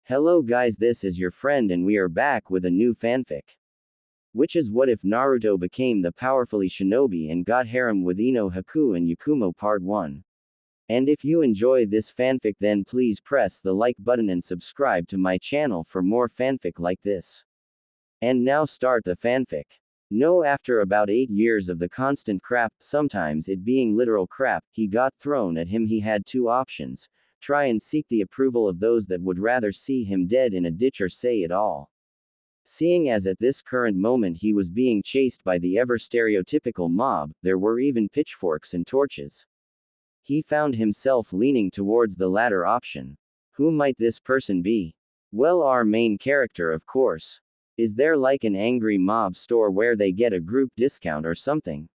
Hello guys, this is your friend and we are back with a new fanfic. Which is what if Naruto became the powerfully shinobi and got harem with Ino, Haku and Yakumo part 1. And if you enjoy this fanfic then please press the like button and subscribe to my channel for more fanfic like this. And now start the fanfic. No, after about 8 years of the constant crap, sometimes it being literal crap, he got thrown at him. He had two options. Try and seek the approval of those that would rather see him dead in a ditch or say it all. Seeing as at this current moment he was being chased by the ever stereotypical mob, there were even pitchforks and torches. He found himself leaning towards the latter option. Who might this person be? Well, our main character, of course. Is there like an angry mob store where they get a group discount or something?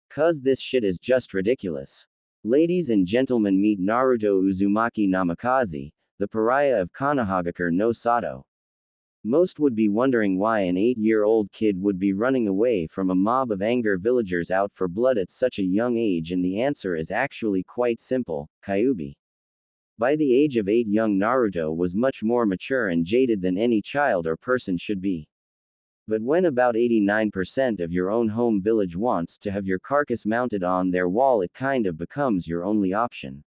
'Cause this shit is just ridiculous. Ladies and gentlemen, meet Naruto Uzumaki Namikaze, the pariah of Konohagakure no Sato. Most would be wondering why an 8-year-old kid would be running away from a mob of angry villagers out for blood at such a young age, and the answer is actually quite simple: Kyuubi. By the age of 8, young Naruto was much more mature and jaded than any child or person should be. But when about 89% of your own home village wants to have your carcass mounted on their wall, it kind of becomes your only option.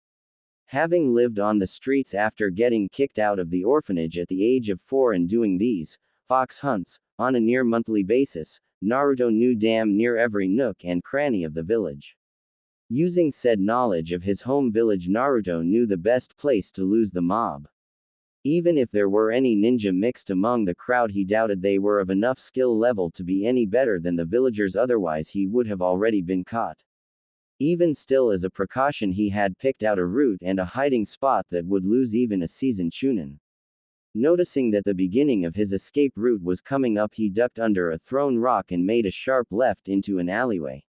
Having lived on the streets after getting kicked out of the orphanage at the age of 4 and doing these fox hunts on a near monthly basis, Naruto knew damn near every nook and cranny of the village. Using said knowledge of his home village, Naruto knew the best place to lose the mob. Even if there were any ninja mixed among the crowd, he doubted they were of enough skill level to be any better than the villagers, otherwise he would have already been caught. Even still, as a precaution, he had picked out a route and a hiding spot that would lose even a seasoned chunin. Noticing that the beginning of his escape route was coming up, he ducked under a thrown rock and made a sharp left into an alleyway.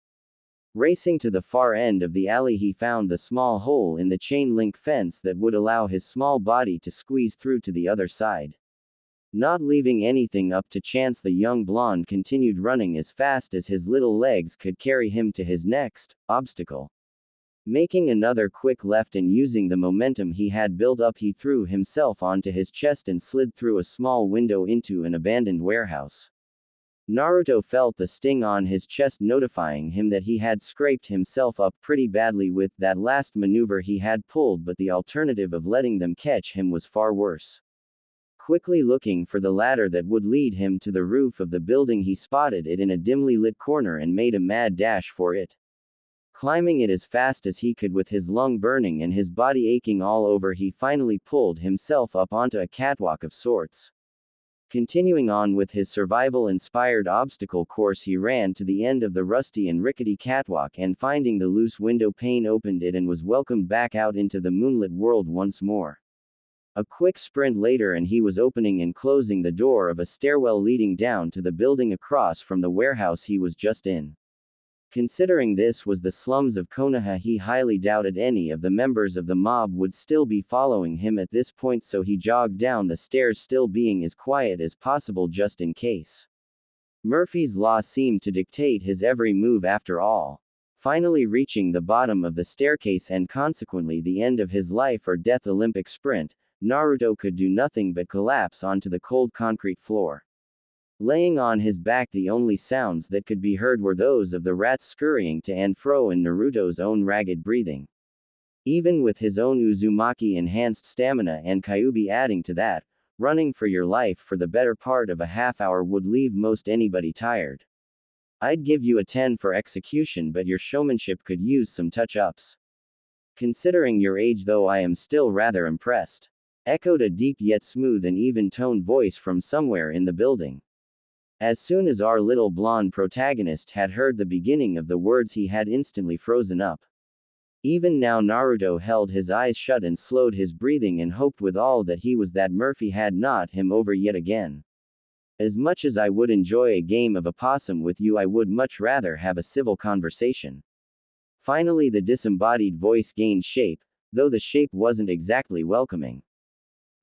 Racing to the far end of the alley, he found the small hole in the chain link fence that would allow his small body to squeeze through to the other side. Not leaving anything up to chance, the young blonde continued running as fast as his little legs could carry him to his next obstacle. Making another quick left and using the momentum he had built up, he threw himself onto his chest and slid through a small window into an abandoned warehouse. Naruto felt the sting on his chest, notifying him that he had scraped himself up pretty badly with that last maneuver he had pulled, but the alternative of letting them catch him was far worse. Quickly looking for the ladder that would lead him to the roof of the building, he spotted it in a dimly lit corner and made a mad dash for it. Climbing it as fast as he could with his lung burning and his body aching all over, he finally pulled himself up onto a catwalk of sorts. Continuing on with his survival-inspired obstacle course, he ran to the end of the rusty and rickety catwalk and, finding the loose window pane, opened it and was welcomed back out into the moonlit world once more. A quick sprint later and he was opening and closing the door of a stairwell leading down to the building across from the warehouse he was just in. Considering this was the slums of Konoha, he highly doubted any of the members of the mob would still be following him at this point, so he jogged down the stairs, still being as quiet as possible just in case. Murphy's Law seemed to dictate his every move after all. Finally reaching the bottom of the staircase and consequently the end of his life or death Olympic sprint, Naruto could do nothing but collapse onto the cold concrete floor. Laying on his back, the only sounds that could be heard were those of the rats scurrying to and fro and Naruto's own ragged breathing. Even with his own Uzumaki enhanced stamina and Kyuubi adding to that, running for your life for the better part of a half hour would leave most anybody tired. I'd give you a 10 for execution, but your showmanship could use some touch-ups. Considering your age though, I am still rather impressed. Echoed a deep yet smooth and even-toned voice from somewhere in the building. As soon as our little blonde protagonist had heard the beginning of the words, he had instantly frozen up. Even now Naruto held his eyes shut and slowed his breathing and hoped with all that he was that Murphy had not him over yet again. As much as I would enjoy a game of opossum with you, I would much rather have a civil conversation. Finally the disembodied voice gained shape, though the shape wasn't exactly welcoming.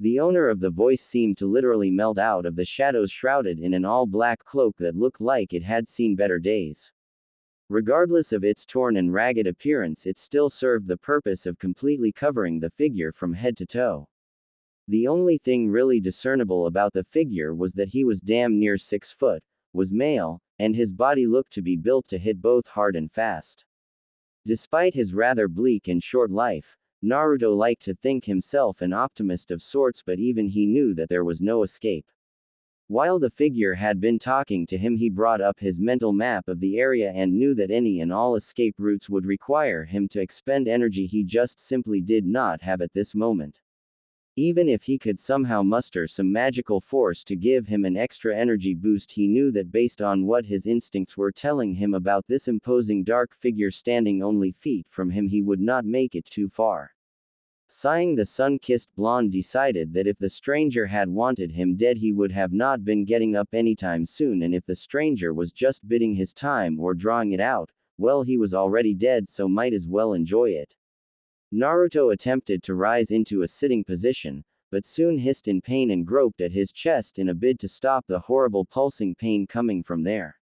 The owner of the voice seemed to literally melt out of the shadows, shrouded in an all-black cloak that looked like it had seen better days. Regardless of its torn and ragged appearance, it still served the purpose of completely covering the figure from head to toe. The only thing really discernible about the figure was that he was damn near 6 foot, was male, and his body looked to be built to hit both hard and fast. Despite his rather bleak and short life, Naruto liked to think himself an optimist of sorts, but even he knew that there was no escape. While the figure had been talking to him, he brought up his mental map of the area and knew that any and all escape routes would require him to expend energy he just simply did not have at this moment. Even if he could somehow muster some magical force to give him an extra energy boost, he knew that based on what his instincts were telling him about this imposing dark figure standing only feet from him, he would not make it too far. Sighing, the sun-kissed blonde decided that if the stranger had wanted him dead, he would have not been getting up anytime soon, and if the stranger was just biding his time or drawing it out, well, he was already dead, so might as well enjoy it. Naruto attempted to rise into a sitting position, but soon hissed in pain and groped at his chest in a bid to stop the horrible pulsing pain coming from there.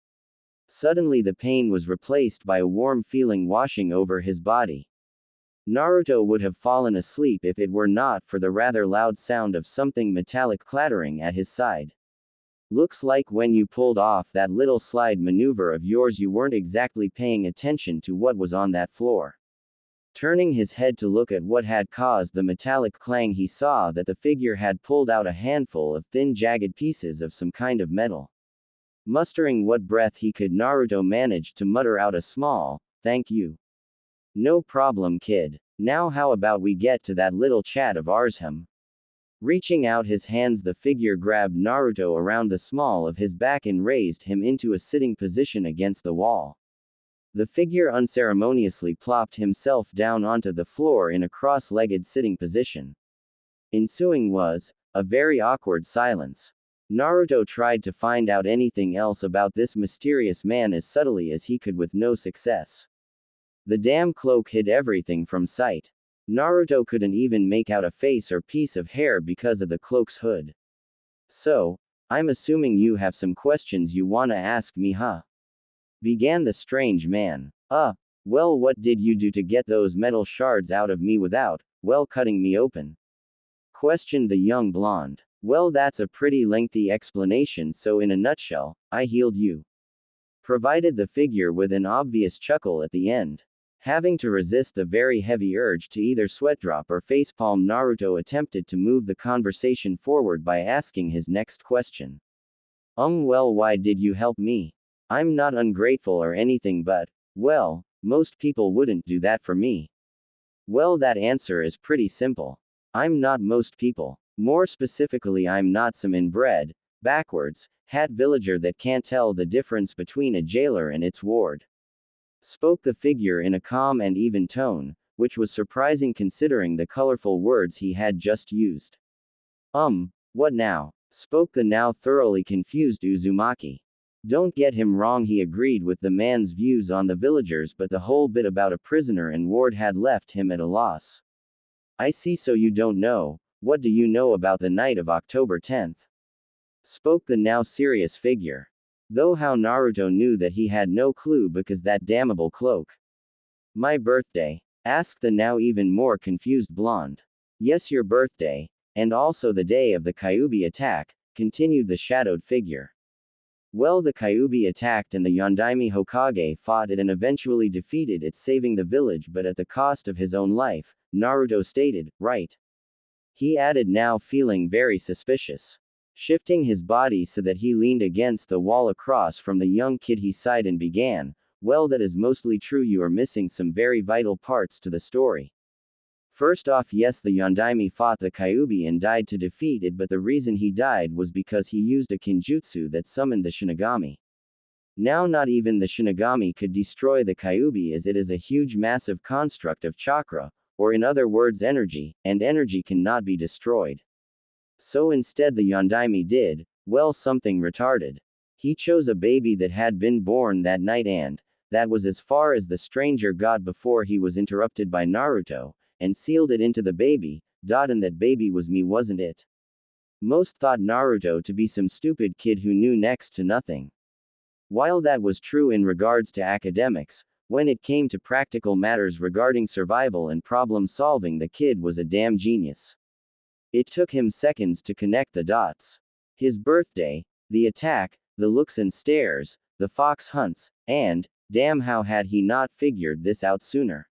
Suddenly the pain was replaced by a warm feeling washing over his body. Naruto would have fallen asleep if it were not for the rather loud sound of something metallic clattering at his side. Looks like when you pulled off that little slide maneuver of yours, you weren't exactly paying attention to what was on that floor. Turning his head to look at what had caused the metallic clang, he saw that the figure had pulled out a handful of thin, jagged pieces of some kind of metal. Mustering what breath he could, Naruto managed to mutter out a small, "Thank you." "No problem, kid. Now how about we get to that little chat of ours?" Reaching out his hands, the figure grabbed Naruto around the small of his back and raised him into a sitting position against the wall. The figure unceremoniously plopped himself down onto the floor in a cross-legged sitting position. Ensuing was a very awkward silence. Naruto tried to find out anything else about this mysterious man as subtly as he could, with no success. The damn cloak hid everything from sight. Naruto couldn't even make out a face or piece of hair because of the cloak's hood. "So, I'm assuming you have some questions you wanna ask me, huh?" began the strange man. Well, what did you do to get those metal shards out of me without, well, cutting me open?" questioned the young blonde. "Well, that's a pretty lengthy explanation, so in a nutshell, I healed you," provided the figure with an obvious chuckle at the end. Having to resist the very heavy urge to either sweatdrop or facepalm, Naruto attempted to move the conversation forward by asking his next question. Well, why did you help me? I'm not ungrateful or anything, but, well, most people wouldn't do that for me." "Well, that answer is pretty simple. I'm not most people. More specifically, I'm not some inbred, backwards, hat villager that can't tell the difference between a jailer and its ward," spoke the figure in a calm and even tone, which was surprising considering the colorful words he had just used. What now?" spoke the now thoroughly confused Uzumaki. "Don't get him wrong," he agreed with the man's views on the villagers, but the whole bit about a prisoner and ward had left him at a loss. "I see, so you don't know. What do you know about the night of October 10th? spoke the now serious figure. Though how Naruto knew that he had no clue because that damnable cloak. "My birthday?" asked the now even more confused blonde. "Yes, your birthday, and also the day of the Kyuubi attack," continued the shadowed figure. "Well, the Kyuubi attacked and the Yondaime Hokage fought it and eventually defeated it, saving the village, but at the cost of his own life," Naruto stated, "right?" he added, now feeling very suspicious. Shifting his body so that he leaned against the wall across from the young kid, he sighed and began, "Well, that is mostly true. You are missing some very vital parts to the story. First off, yes, the Yondaime fought the Kyuubi and died to defeat it, but the reason he died was because he used a kinjutsu that summoned the Shinigami. Now, not even the Shinigami could destroy the Kyuubi, as it is a huge massive construct of chakra, or in other words energy, and energy cannot be destroyed. So instead the Yondaime did, well, something retarded. He chose a baby that had been born that night, and that was as far as the stranger got before he was interrupted by Naruto, and sealed it into the baby, and that baby was me, wasn't it?" Most thought Naruto to be some stupid kid who knew next to nothing. While that was true in regards to academics, when it came to practical matters regarding survival and problem solving, the kid was a damn genius. It took him seconds to connect the dots. His birthday, the attack, the looks and stares, the fox hunts, and, damn, how had he not figured this out sooner?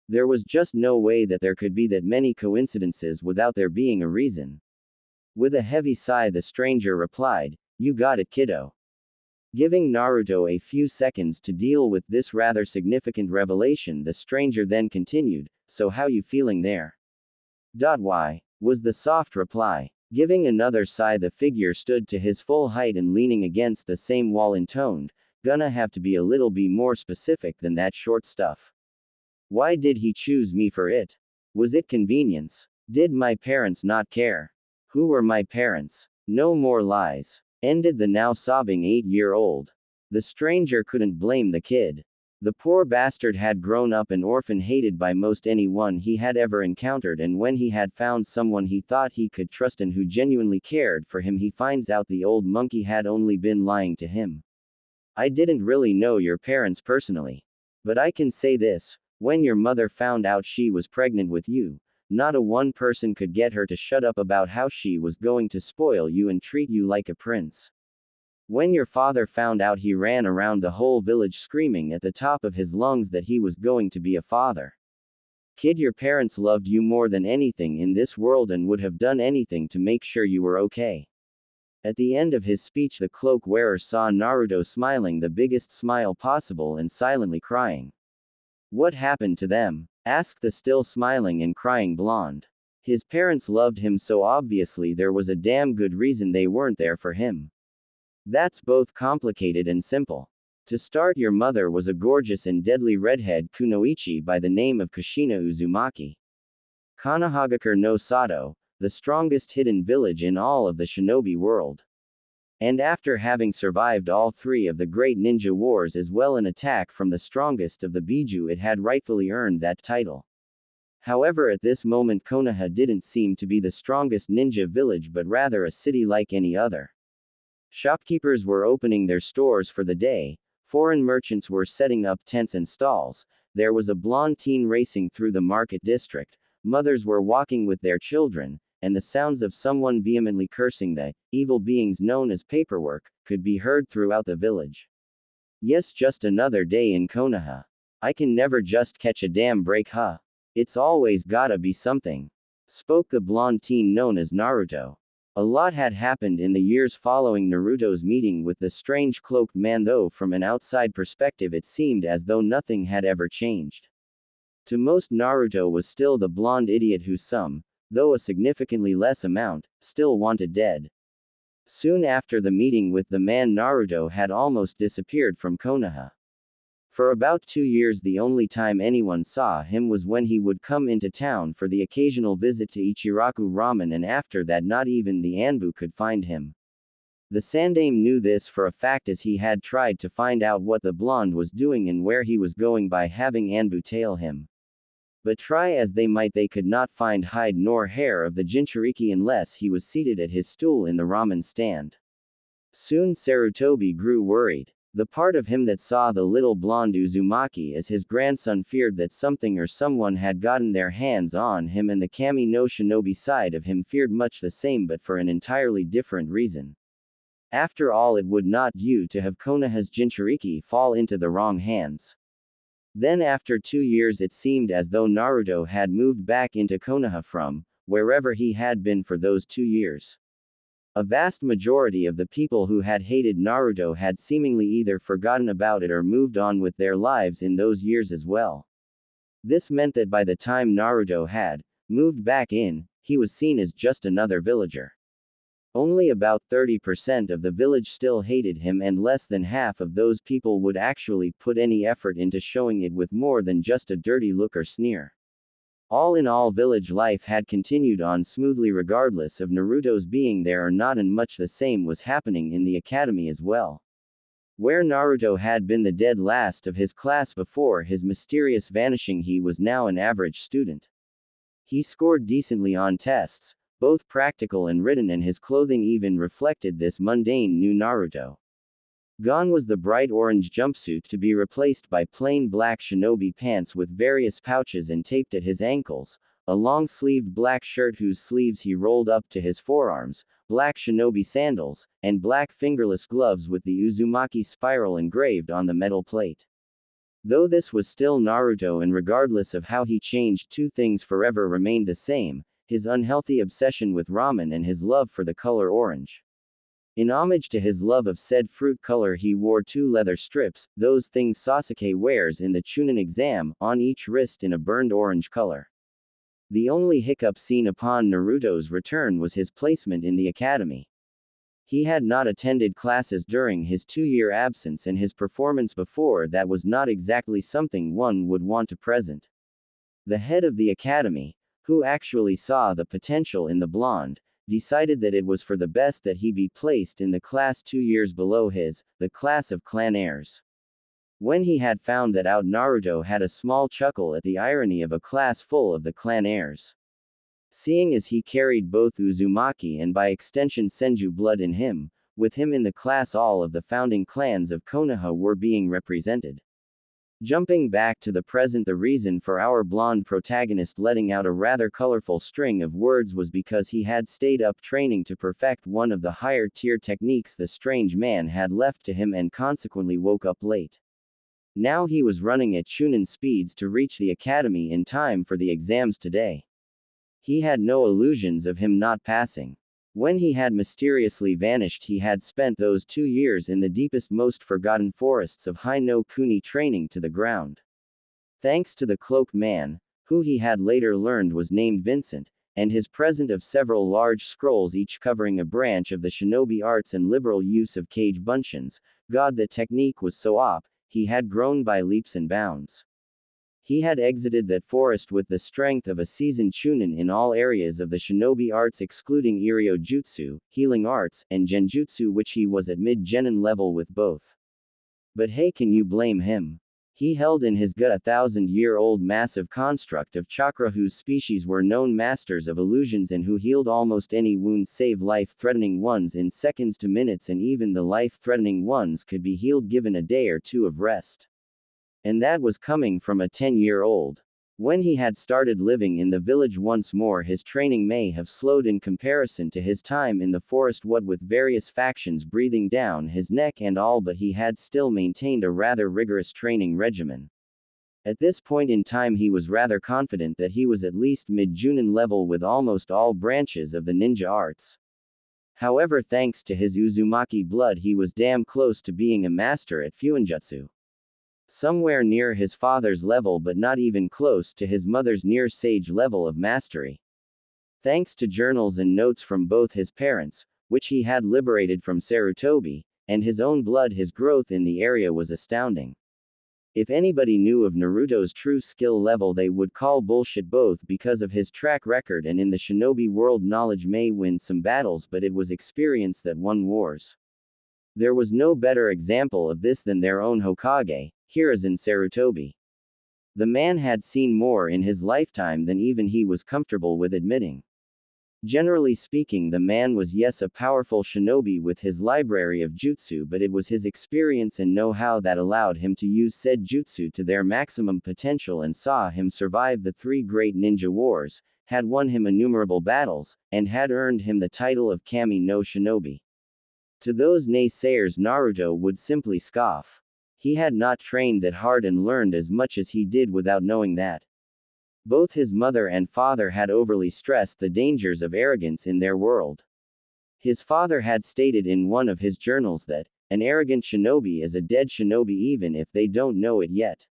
There was just no way that there could be that many coincidences without there being a reason. With a heavy sigh, the stranger replied, "You got it, kiddo." Giving Naruto a few seconds to deal with this rather significant revelation, the stranger then continued, "So how you feeling there?" "Why?" was the soft reply. Giving another sigh, the figure stood to his full height and leaning against the same wall intoned, "Gonna have to be a little bit more specific than that short stuff. Why did he choose me for it? Was it convenience? Did my parents not care? Who were my parents? No more lies," ended the now sobbing 8-year-old. The stranger couldn't blame the kid. The poor bastard had grown up an orphan, hated by most anyone he had ever encountered, and when he had found someone he thought he could trust and who genuinely cared for him, he finds out the old monkey had only been lying to him. "I didn't really know your parents personally. But I can say this, when your mother found out she was pregnant with you, not a one person could get her to shut up about how she was going to spoil you and treat you like a prince. When your father found out, he ran around the whole village screaming at the top of his lungs that he was going to be a father. Kid, your parents loved you more than anything in this world and would have done anything to make sure you were okay." At the end of his speech, the cloak wearer saw Naruto smiling the biggest smile possible and silently crying. "What happened to them?" asked the still smiling and crying blonde. "His parents loved him so obviously there was a damn good reason they weren't there for him. That's both complicated and simple. To start, your mother was a gorgeous and deadly redhead kunoichi by the name of Kushina Uzumaki. Konohagakure no Sato, the strongest hidden village in all of the shinobi world. And after having survived all 3 of the great ninja wars as well an attack from the strongest of the Biju, it had rightfully earned that title. However, at this moment Konoha didn't seem to be the strongest ninja village but rather a city like any other. Shopkeepers were opening their stores for the day, foreign merchants were setting up tents and stalls, there was a blonde teen racing through the market district, mothers were walking with their children, and the sounds of someone vehemently cursing the evil beings known as paperwork could be heard throughout the village. "Yes, just another day in Konoha. I can never just catch a damn break, huh? It's always gotta be something," spoke the blonde teen known as Naruto. A lot had happened in the years following Naruto's meeting with the strange cloaked man, though from an outside perspective it seemed as though nothing had ever changed. To most, Naruto was still the blonde idiot who some, though a significantly less amount, still wanted dead. Soon after the meeting with the man, Naruto had almost disappeared from Konoha. For about 2 years the only time anyone saw him was when he would come into town for the occasional visit to Ichiraku Ramen, and after that not even the Anbu could find him. The Sandame knew this for a fact, as he had tried to find out what the blonde was doing and where he was going by having Anbu tail him. But try as they might, they could not find hide nor hair of the Jinchuriki unless he was seated at his stool in the ramen stand. Soon Sarutobi grew worried. The part of him that saw the little blonde Uzumaki as his grandson feared that something or someone had gotten their hands on him, and the Kami no Shinobi side of him feared much the same but for an entirely different reason. After all, it would not do to have Konoha's Jinchuriki fall into the wrong hands. Then after 2 years it seemed as though Naruto had moved back into Konoha from wherever he had been for those 2 years. A vast majority of the people who had hated Naruto had seemingly either forgotten about it or moved on with their lives in those years as well. This meant that by the time Naruto had moved back in, he was seen as just another villager. Only about 30% of the village still hated him, and less than half of those people would actually put any effort into showing it with more than just a dirty look or sneer. All in all, village life had continued on smoothly regardless of Naruto's being there or not, and much the same was happening in the academy as well. Where Naruto had been the dead last of his class before his mysterious vanishing, he was now an average student. He scored decently on tests, both practical and written, and his clothing even reflected this mundane new Naruto. Gone was the bright orange jumpsuit, to be replaced by plain black shinobi pants with various pouches and taped at his ankles, a long-sleeved black shirt whose sleeves he rolled up to his forearms, black shinobi sandals, and black fingerless gloves with the Uzumaki spiral engraved on the metal plate. Though this was still Naruto, and regardless of how he changed, two things forever remained the same: his unhealthy obsession with ramen and his love for the color orange. In homage to his love of said fruit color, he wore two leather strips, those things Sasuke wears in the Chunin exam, on each wrist in a burned orange color. The only hiccup seen upon Naruto's return was his placement in the academy. He had not attended classes during his 2-year absence, and his performance before that was not exactly something one would want to present. The head of the academy, who actually saw the potential in the blonde, decided that it was for the best that he be placed in the class 2 years below his, the class of clan heirs. When he had found that out, Naruto had a small chuckle at the irony of a class full of the clan heirs. Seeing as he carried both Uzumaki and by extension Senju blood in him, with him in the class all of the founding clans of Konoha were being represented. Jumping back to the present, the reason for our blonde protagonist letting out a rather colorful string of words was because he had stayed up training to perfect one of the higher tier techniques the strange man had left to him, and consequently woke up late. Now he was running at Chunin speeds to reach the academy in time for the exams today. He had no illusions of him not passing. When he had mysteriously vanished, he had spent those 2 years in the deepest, most forgotten forests of Hai no Kuni training to the ground. Thanks to the cloaked man, who he had later learned was named Vincent, and his present of several large scrolls each covering a branch of the shinobi arts and liberal use of kage bunshin, God, the technique was so op, he had grown by leaps and bounds. He had exited that forest with the strength of a seasoned chunin in all areas of the shinobi arts excluding Iryo Jutsu, healing arts, and Genjutsu, which he was at mid-genin level with both. But hey, can you blame him? He held in his gut a 1,000-year-old massive construct of chakra whose species were known masters of illusions and who healed almost any wounds save life-threatening ones in seconds to minutes, and even the life-threatening ones could be healed given a day or two of rest. And that was coming from a 10-year-old. When he had started living in the village once more, his training may have slowed in comparison to his time in the forest, what with various factions breathing down his neck and all, but he had still maintained a rather rigorous training regimen. At this point in time he was rather confident that he was at least mid-Junin level with almost all branches of the ninja arts. However, thanks to his Uzumaki blood, he was damn close to being a master at Fuinjutsu. Somewhere near his father's level, but not even close to his mother's near sage level of mastery. Thanks to journals and notes from both his parents, which he had liberated from Sarutobi, and his own blood, his growth in the area was astounding. If anybody knew of Naruto's true skill level, they would call bullshit, both because of his track record and in the shinobi world, knowledge may win some battles, but it was experience that won wars. There was no better example of this than their own Hokage, Hiruzen Sarutobi. The man had seen more in his lifetime than even he was comfortable with admitting. Generally speaking, the man was, yes, a powerful shinobi with his library of jutsu, but it was his experience and know-how that allowed him to use said jutsu to their maximum potential and saw him survive the 3 great ninja wars, had won him innumerable battles, and had earned him the title of Kami no Shinobi. To those naysayers, Naruto would simply scoff. He had not trained that hard and learned as much as he did without knowing that. Both his mother and father had overly stressed the dangers of arrogance in their world. His father had stated in one of his journals that, an arrogant shinobi is a dead shinobi even if they don't know it yet.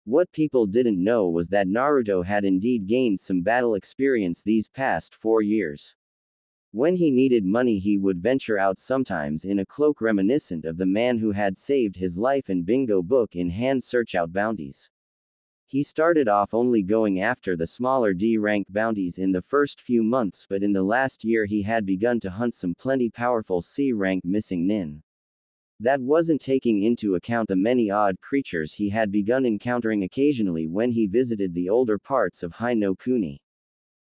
What people didn't know was that Naruto had indeed gained some battle experience these past 4 years. When he needed money, he would venture out, sometimes in a cloak reminiscent of the man who had saved his life, and bingo book in hand search out bounties. He started off only going after the smaller D-rank bounties in the first few months, but in the last year he had begun to hunt some plenty powerful C-rank missing nin. That wasn't taking into account the many odd creatures he had begun encountering occasionally when he visited the older parts of Hai no Kuni.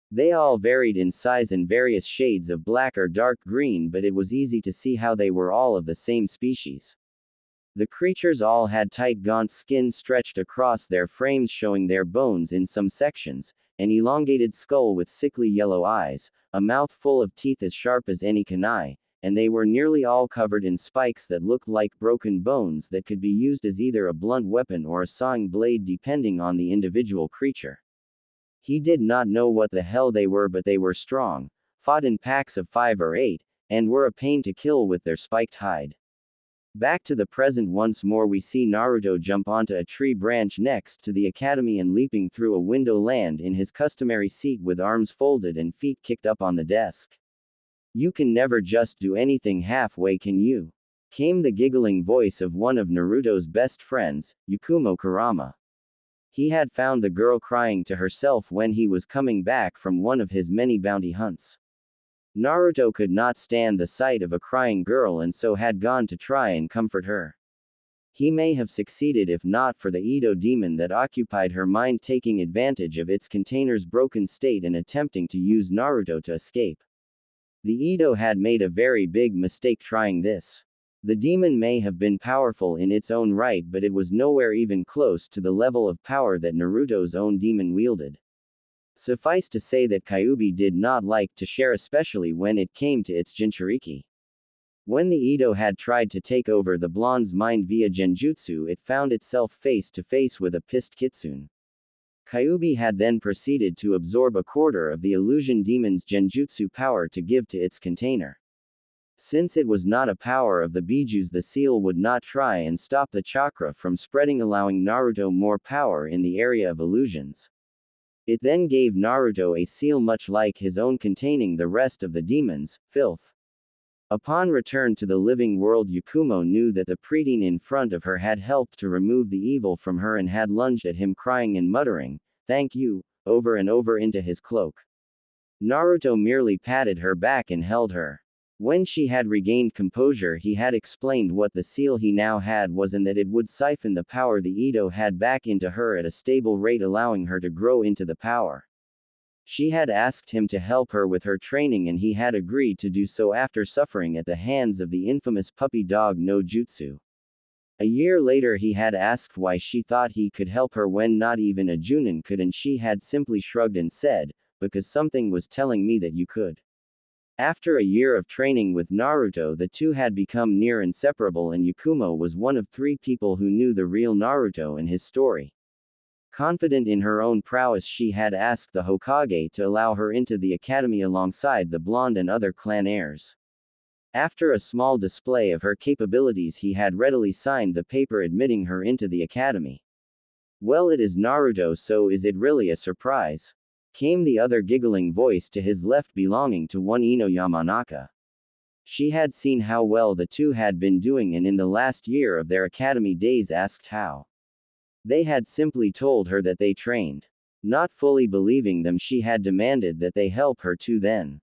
They all varied in size and various shades of black or dark green, but it was easy to see how they were all of the same species. The creatures all had tight gaunt skin stretched across their frames, showing their bones in some sections, an elongated skull with sickly yellow eyes, a mouth full of teeth as sharp as any kunai, and they were nearly all covered in spikes that looked like broken bones that could be used as either a blunt weapon or a sawing blade depending on the individual creature. He did not know what the hell they were, but they were strong, fought in packs of 5 or 8, and were a pain to kill with their spiked hide. Back to the present once more, we see Naruto jump onto a tree branch next to the academy and leaping through a window land in his customary seat with arms folded and feet kicked up on the desk. "You can never just do anything halfway, can you?" came the giggling voice of one of Naruto's best friends, Yakumo Kurama. He had found the girl crying to herself when he was coming back from one of his many bounty hunts. Naruto could not stand the sight of a crying girl and so had gone to try and comfort her. He may have succeeded if not for the Edo demon that occupied her mind, taking advantage of its container's broken state and attempting to use Naruto to escape. The Edo had made a very big mistake trying this. The demon may have been powerful in its own right, but it was nowhere even close to the level of power that Naruto's own demon wielded. Suffice to say that Kyuubi did not like to share, especially when it came to its Jinchuriki. When the Edo had tried to take over the blonde's mind via genjutsu, it found itself face to face with a pissed kitsune. Kyuubi had then proceeded to absorb a quarter of the illusion demon's genjutsu power to give to its container. Since it was not a power of the bijus, the seal would not try and stop the chakra from spreading, allowing Naruto more power in the area of illusions. It then gave Naruto a seal much like his own, containing the rest of the demon's filth. Upon return to the living world, Yakumo knew that the preteen in front of her had helped to remove the evil from her and had lunged at him, crying and muttering, "Thank you," over and over into his cloak. Naruto merely patted her back and held her. When she had regained composure, he had explained what the seal he now had was and that it would siphon the power the Edo had back into her at a stable rate, allowing her to grow into the power. She had asked him to help her with her training and he had agreed to do so after suffering at the hands of the infamous puppy dog no jutsu. A year later he had asked why she thought he could help her when not even a Junin could, and she had simply shrugged and said, "Because something was telling me that you could." After a year of training with Naruto, the two had become near inseparable, and Yakumo was one of 3 people who knew the real Naruto and his story. Confident in her own prowess, she had asked the Hokage to allow her into the academy alongside the blonde and other clan heirs. After a small display of her capabilities, he had readily signed the paper admitting her into the academy. "Well, it is Naruto, so is it really a surprise?" came the other giggling voice to his left, belonging to one Ino Yamanaka. She had seen how well the two had been doing and in the last year of their academy days asked how. They had simply told her that they trained. Not fully believing them, she had demanded that they help her too. Then,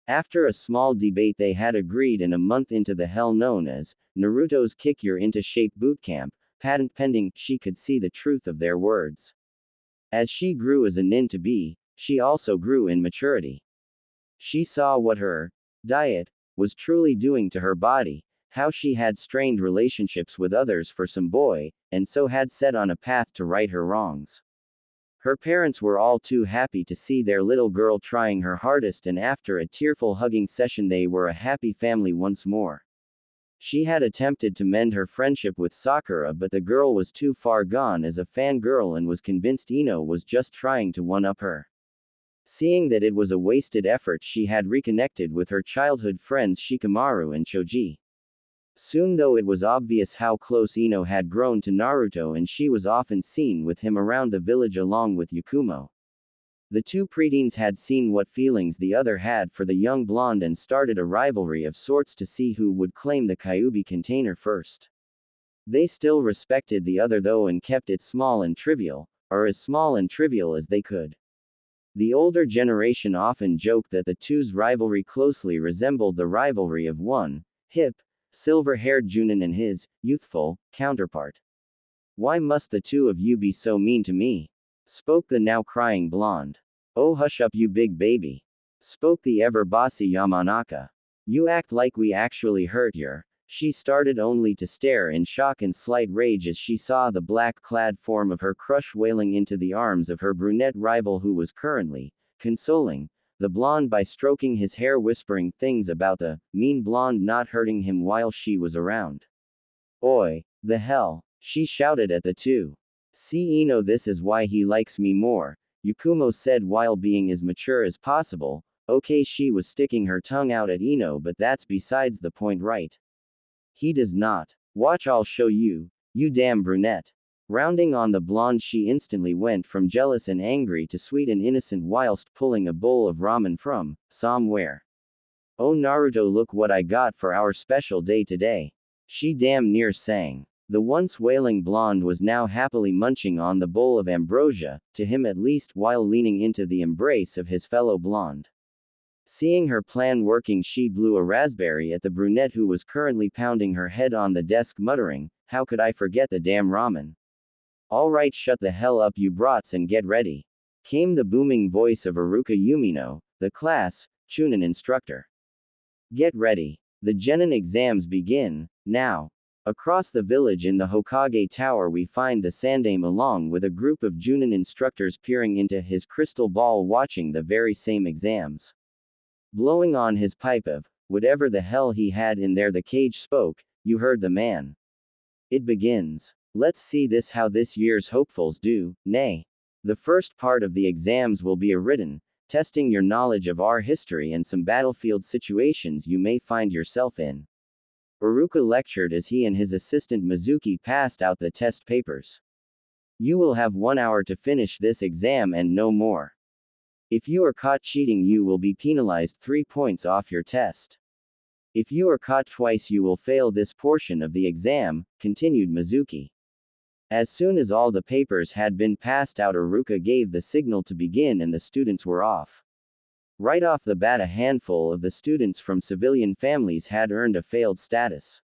after a small debate, they had agreed, and a month into the hell known as Naruto's Kick Your Into Shape bootcamp, patent pending, she could see the truth of their words. As she grew as a nin to be, she also grew in maturity. She saw what her diet was truly doing to her body, how she had strained relationships with others for some boy, and so had set on a path to right her wrongs. Her parents were all too happy to see their little girl trying her hardest, and after a tearful hugging session, they were a happy family once more. She had attempted to mend her friendship with Sakura, but the girl was too far gone as a fangirl and was convinced Ino was just trying to one-up her. Seeing that it was a wasted effort, she had reconnected with her childhood friends Shikamaru and Choji. Soon, though, it was obvious how close Ino had grown to Naruto, and she was often seen with him around the village along with Yakumo. The two preteens had seen what feelings the other had for the young blonde and started a rivalry of sorts to see who would claim the Kyuubi container first. They still respected the other though and kept it small and trivial, or as small and trivial as they could. The older generation often joked that the two's rivalry closely resembled the rivalry of one hip, silver-haired Junin and his youthful counterpart. "Why must the two of you be so mean to me?" spoke the now crying blonde. "Oh, hush up, you big baby," spoke the ever bossy Yamanaka. "You act like we actually hurt your She started only to stare in shock and slight rage as she saw the black-clad form of her crush wailing into the arms of her brunette rival who was currently consoling the blonde by stroking his hair, whispering things about the mean blonde not hurting him while she was around. Oi, the hell, she shouted at the two. See Ino, this is why he likes me more, Yakumo said while being as mature as possible. Okay, she was sticking her tongue out at Ino, but that's besides the point, right? He does not. Watch, I'll show you, you damn brunette. Rounding on the blonde, she instantly went from jealous and angry to sweet and innocent whilst pulling a bowl of ramen from somewhere. Oh Naruto, look what I got for our special day today, she damn near sang. The once wailing blonde was now happily munching on the bowl of ambrosia, to him at least, while leaning into the embrace of his fellow blonde. Seeing her plan working, she blew a raspberry at the brunette who was currently pounding her head on the desk, muttering, how could I forget the damn ramen? Alright, shut the hell up you brats and get ready, came the booming voice of Iruka Yumino, the class Chunin instructor. Get ready. The Genin exams begin now. Across the village in the Hokage Tower we find the Sandaime along with a group of Junin instructors peering into his crystal ball, watching the very same exams. Blowing on his pipe of whatever the hell he had in there, the cage spoke, you heard the man. It begins. Let's see this how this year's hopefuls do, nay. The first part of the exams will be a written, testing your knowledge of our history and some battlefield situations you may find yourself in. Iruka lectured as he and his assistant Mizuki passed out the test papers. You will have 1 hour to finish this exam and no more. If you are caught cheating, you will be penalized 3 points off your test. If you are caught twice, you will fail this portion of the exam, continued Mizuki. As soon as all the papers had been passed out, Iruka gave the signal to begin and the students were off. Right off the bat, a handful of the students from civilian families had earned a failed status.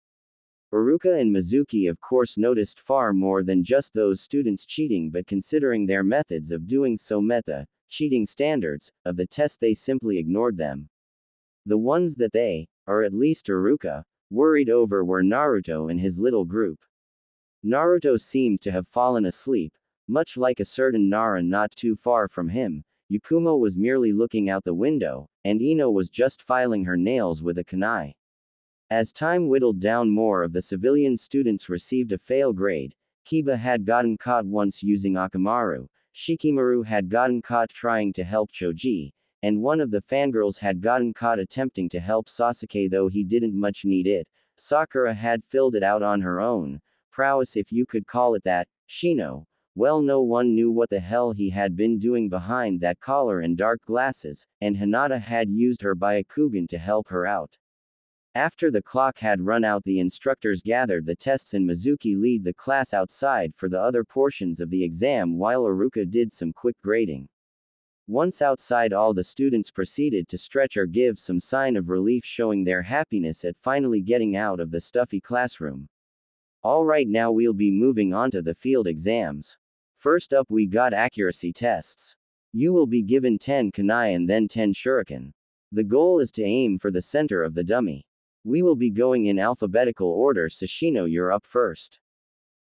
Iruka and Mizuki of course noticed far more than just those students cheating, but considering their methods of doing so met the cheating standards of the test, they simply ignored them. The ones that they, or at least Iruka, worried over were Naruto and his little group. Naruto seemed to have fallen asleep, much like a certain Nara not too far from him. Yakumo was merely looking out the window, and Ino was just filing her nails with a kunai. As time whittled down, more of the civilian students received a fail grade. Kiba had gotten caught once using Akamaru, Shikimaru had gotten caught trying to help Choji, and one of the fangirls had gotten caught attempting to help Sasuke, though he didn't much need it. Sakura had filled it out on her own prowess, if you could call it that. Shino, well, no one knew what the hell he had been doing behind that collar and dark glasses, and Hinata had used her Byakugan to help her out. After the clock had run out, the instructors gathered the tests and Mizuki led the class outside for the other portions of the exam while Iruka did some quick grading. Once outside, all the students proceeded to stretch or give some sign of relief, showing their happiness at finally getting out of the stuffy classroom. Alright, now we'll be moving on to the field exams. First up, we got accuracy tests. You will be given 10 kunai and then 10 shuriken. The goal is to aim for the center of the dummy. We will be going in alphabetical order, so Shino, you're up first.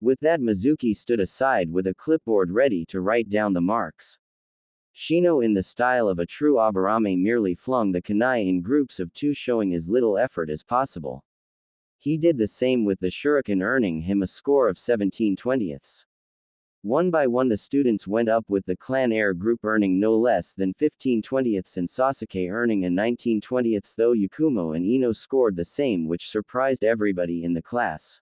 With that, Mizuki stood aside with a clipboard ready to write down the marks. Shino, in the style of a true Aburame, merely flung the kunai in groups of 2, showing as little effort as possible. He did the same with the shuriken, earning him a score of 17/20. One by one, the students went up, with the clan air group earning no less than 15/20 and Sasuke earning a 19/20, though Yakumo and Ino scored the same, which surprised everybody in the class.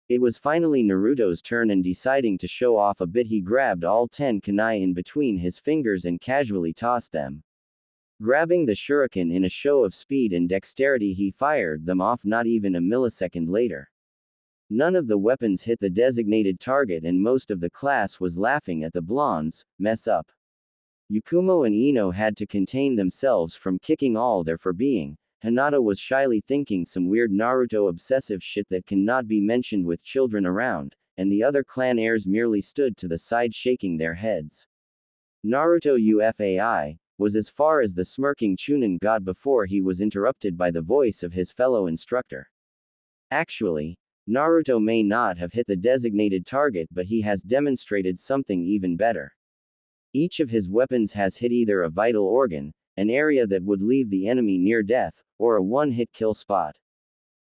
It was finally Naruto's turn, and deciding to show off a bit, he grabbed all 10 kunai in between his fingers and casually tossed them. Grabbing the shuriken in a show of speed and dexterity, he fired them off not even a millisecond later. None of the weapons hit the designated target, and most of the class was laughing at the blonde's mess up. Yakumo and Ino had to contain themselves from kicking all their for being. Hinata was shyly thinking some weird Naruto obsessive shit that cannot be mentioned with children around, and the other clan heirs merely stood to the side shaking their heads. Naruto UFAI was as far as the smirking Chunin got before he was interrupted by the voice of his fellow instructor. Actually, Naruto may not have hit the designated target, but he has demonstrated something even better. Each of his weapons has hit either a vital organ, an area that would leave the enemy near death, or a one-hit kill spot.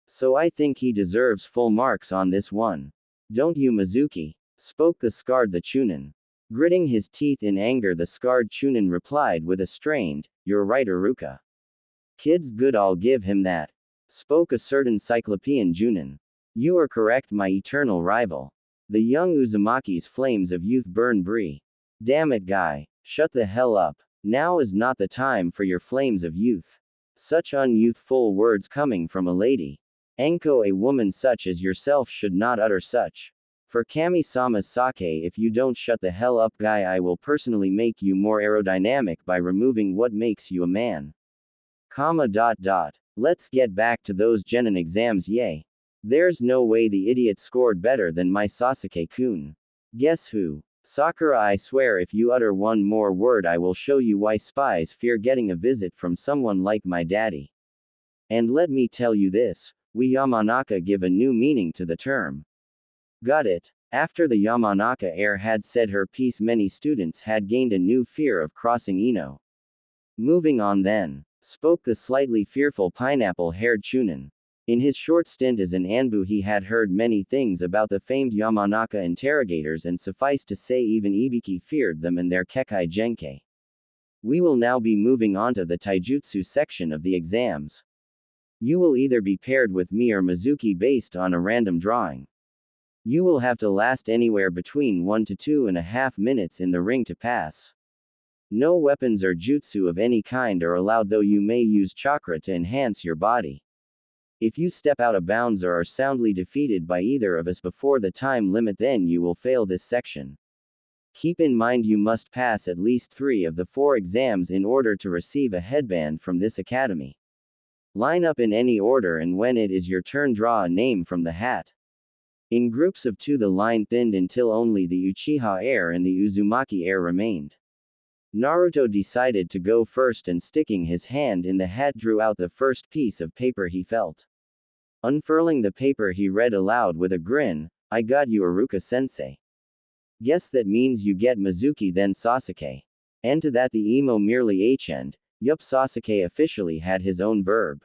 So I think he deserves full marks on this one. Don't you, Mizuki? Spoke the scarred the Chunin. Gritting his teeth in anger, the scarred Chunin replied with a strained, "You're right, Iruka. Kid's good, I'll give him that." Spoke a certain Cyclopean Junin. "You are correct, my eternal rival. The young Uzumaki's flames of youth burn Bree. Damn it, guy. Shut the hell up. Now is not the time for your flames of youth. Such unyouthful words coming from a lady. Enko, a woman such as yourself should not utter such. For Kami-sama's sake, if you don't shut the hell up, guy, I will personally make you more aerodynamic by removing what makes you a man. Let's get back to those genin exams, yay. There's no way the idiot scored better than my Sasuke-kun. Guess who? Sakura, I swear if you utter one more word I will show you why spies fear getting a visit from someone like my daddy. And let me tell you this, we Yamanaka give a new meaning to the term. Got it? After the Yamanaka heir had said her piece, many students had gained a new fear of crossing Ino. Moving on then, spoke the slightly fearful pineapple-haired Chunin. In his short stint as an Anbu he had heard many things about the famed Yamanaka interrogators, and suffice to say even Ibiki feared them and their Kekai Genkai. We will now be moving on to the taijutsu section of the exams. You will either be paired with me or Mizuki based on a random drawing. You will have to last anywhere between 1 to 2.5 minutes in the ring to pass. No weapons or jutsu of any kind are allowed, though you may use chakra to enhance your body. If you step out of bounds or are soundly defeated by either of us before the time limit, then you will fail this section. Keep in mind you must pass at least 3 of the 4 exams in order to receive a headband from this academy. Line up in any order, and when it is your turn, draw a name from the hat. In groups of 2 the line thinned until only the Uchiha heir and the Uzumaki heir remained. Naruto decided to go first and, sticking his hand in the hat, drew out the first piece of paper he felt. Unfurling the paper he read aloud with a grin, "I got you, Iruka-sensei. Guess that means you get Mizuki then, Sasuke." And to that the emo merely h'd, "Yup, Sasuke officially had his own verb."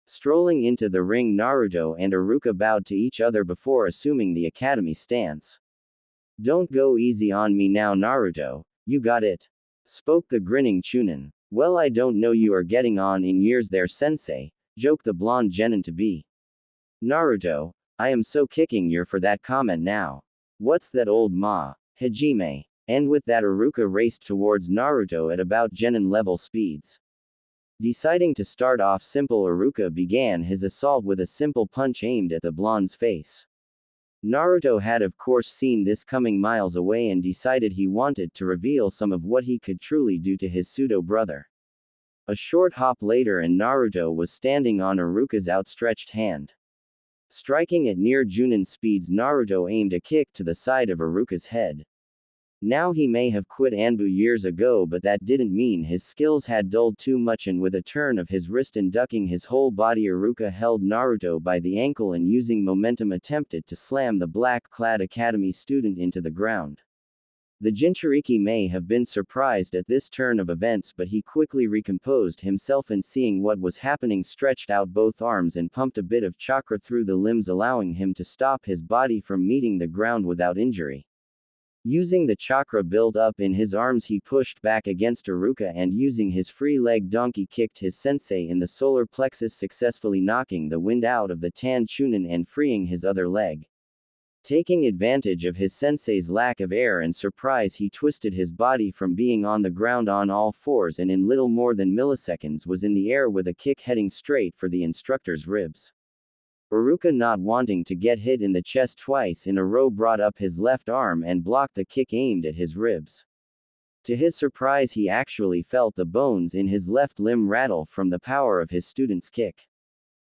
Strolling into the ring, Naruto and Iruka bowed to each other before assuming the academy stance. "Don't go easy on me now, Naruto, you got it?" Spoke the grinning Chunin. "Well, I don't know you are getting on in years there, sensei," joked the blonde genin-to-be. "Naruto, I am so kicking you for that comment now. What's that old ma, Hajime?" And with that Iruka raced towards Naruto at about genin level speeds. Deciding to start off simple, Iruka began his assault with a simple punch aimed at the blonde's face. Naruto had of course seen this coming miles away and decided he wanted to reveal some of what he could truly do to his pseudo-brother. A short hop later and Naruto was standing on Iruka's outstretched hand. Striking at near Junin speeds, Naruto aimed a kick to the side of Iruka's head. Now he may have quit Anbu years ago, but that didn't mean his skills had dulled too much, and with a turn of his wrist and ducking his whole body, Iruka held Naruto by the ankle and using momentum attempted to slam the black-clad academy student into the ground. The Jinchuriki may have been surprised at this turn of events, but he quickly recomposed himself and, seeing what was happening, stretched out both arms and pumped a bit of chakra through the limbs, allowing him to stop his body from meeting the ground without injury. Using the chakra built up in his arms, he pushed back against Iruka and, using his free leg donkey, kicked his sensei in the solar plexus, successfully knocking the wind out of the tan Chunin and freeing his other leg. Taking advantage of his sensei's lack of air and surprise, he twisted his body from being on the ground on all fours and in little more than milliseconds was in the air with a kick heading straight for the instructor's ribs. Iruka, not wanting to get hit in the chest twice in a row, brought up his left arm and blocked the kick aimed at his ribs. To his surprise, he actually felt the bones in his left limb rattle from the power of his student's kick.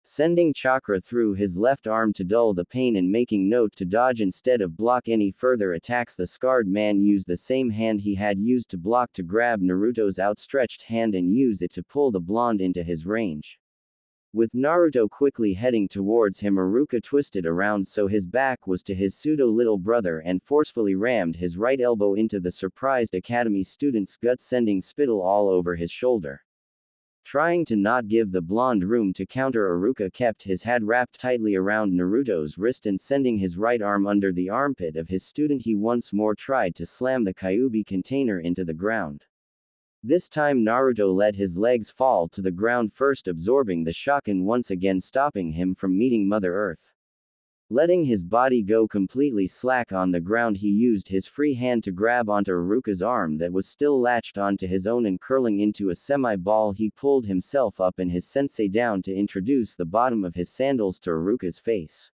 Sending chakra through his left arm to dull the pain and making note to dodge instead of block any further attacks, the scarred man used the same hand he had used to block to grab Naruto's outstretched hand and use it to pull the blonde into his range. With Naruto quickly heading towards him, Iruka twisted around so his back was to his pseudo-little brother and forcefully rammed his right elbow into the surprised academy student's gut, sending spittle all over his shoulder. Trying to not give the blonde room to counter, Iruka kept his hand wrapped tightly around Naruto's wrist and sending his right arm under the armpit of his student, he once more tried to slam the Kyuubi container into the ground. This time Naruto let his legs fall to the ground first, absorbing the shock and once again stopping him from meeting Mother Earth. Letting his body go completely slack on the ground, he used his free hand to grab onto Iruka's arm that was still latched onto his own, and curling into a semi-ball he pulled himself up and his sensei down to introduce the bottom of his sandals to Iruka's face.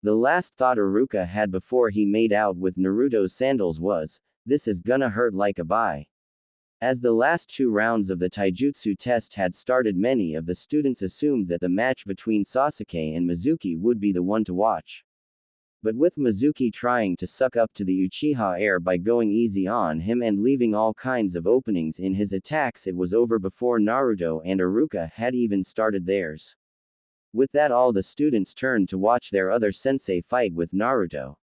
The last thought Iruka had before he made out with Naruto's sandals was, "This is gonna hurt like a bye." As the last 2 rounds of the taijutsu test had started, many of the students assumed that the match between Sasuke and Mizuki would be the one to watch. But with Mizuki trying to suck up to the Uchiha heir by going easy on him and leaving all kinds of openings in his attacks, it was over before Naruto and Iruka had even started theirs. With that, all the students turned to watch their other sensei fight with Naruto.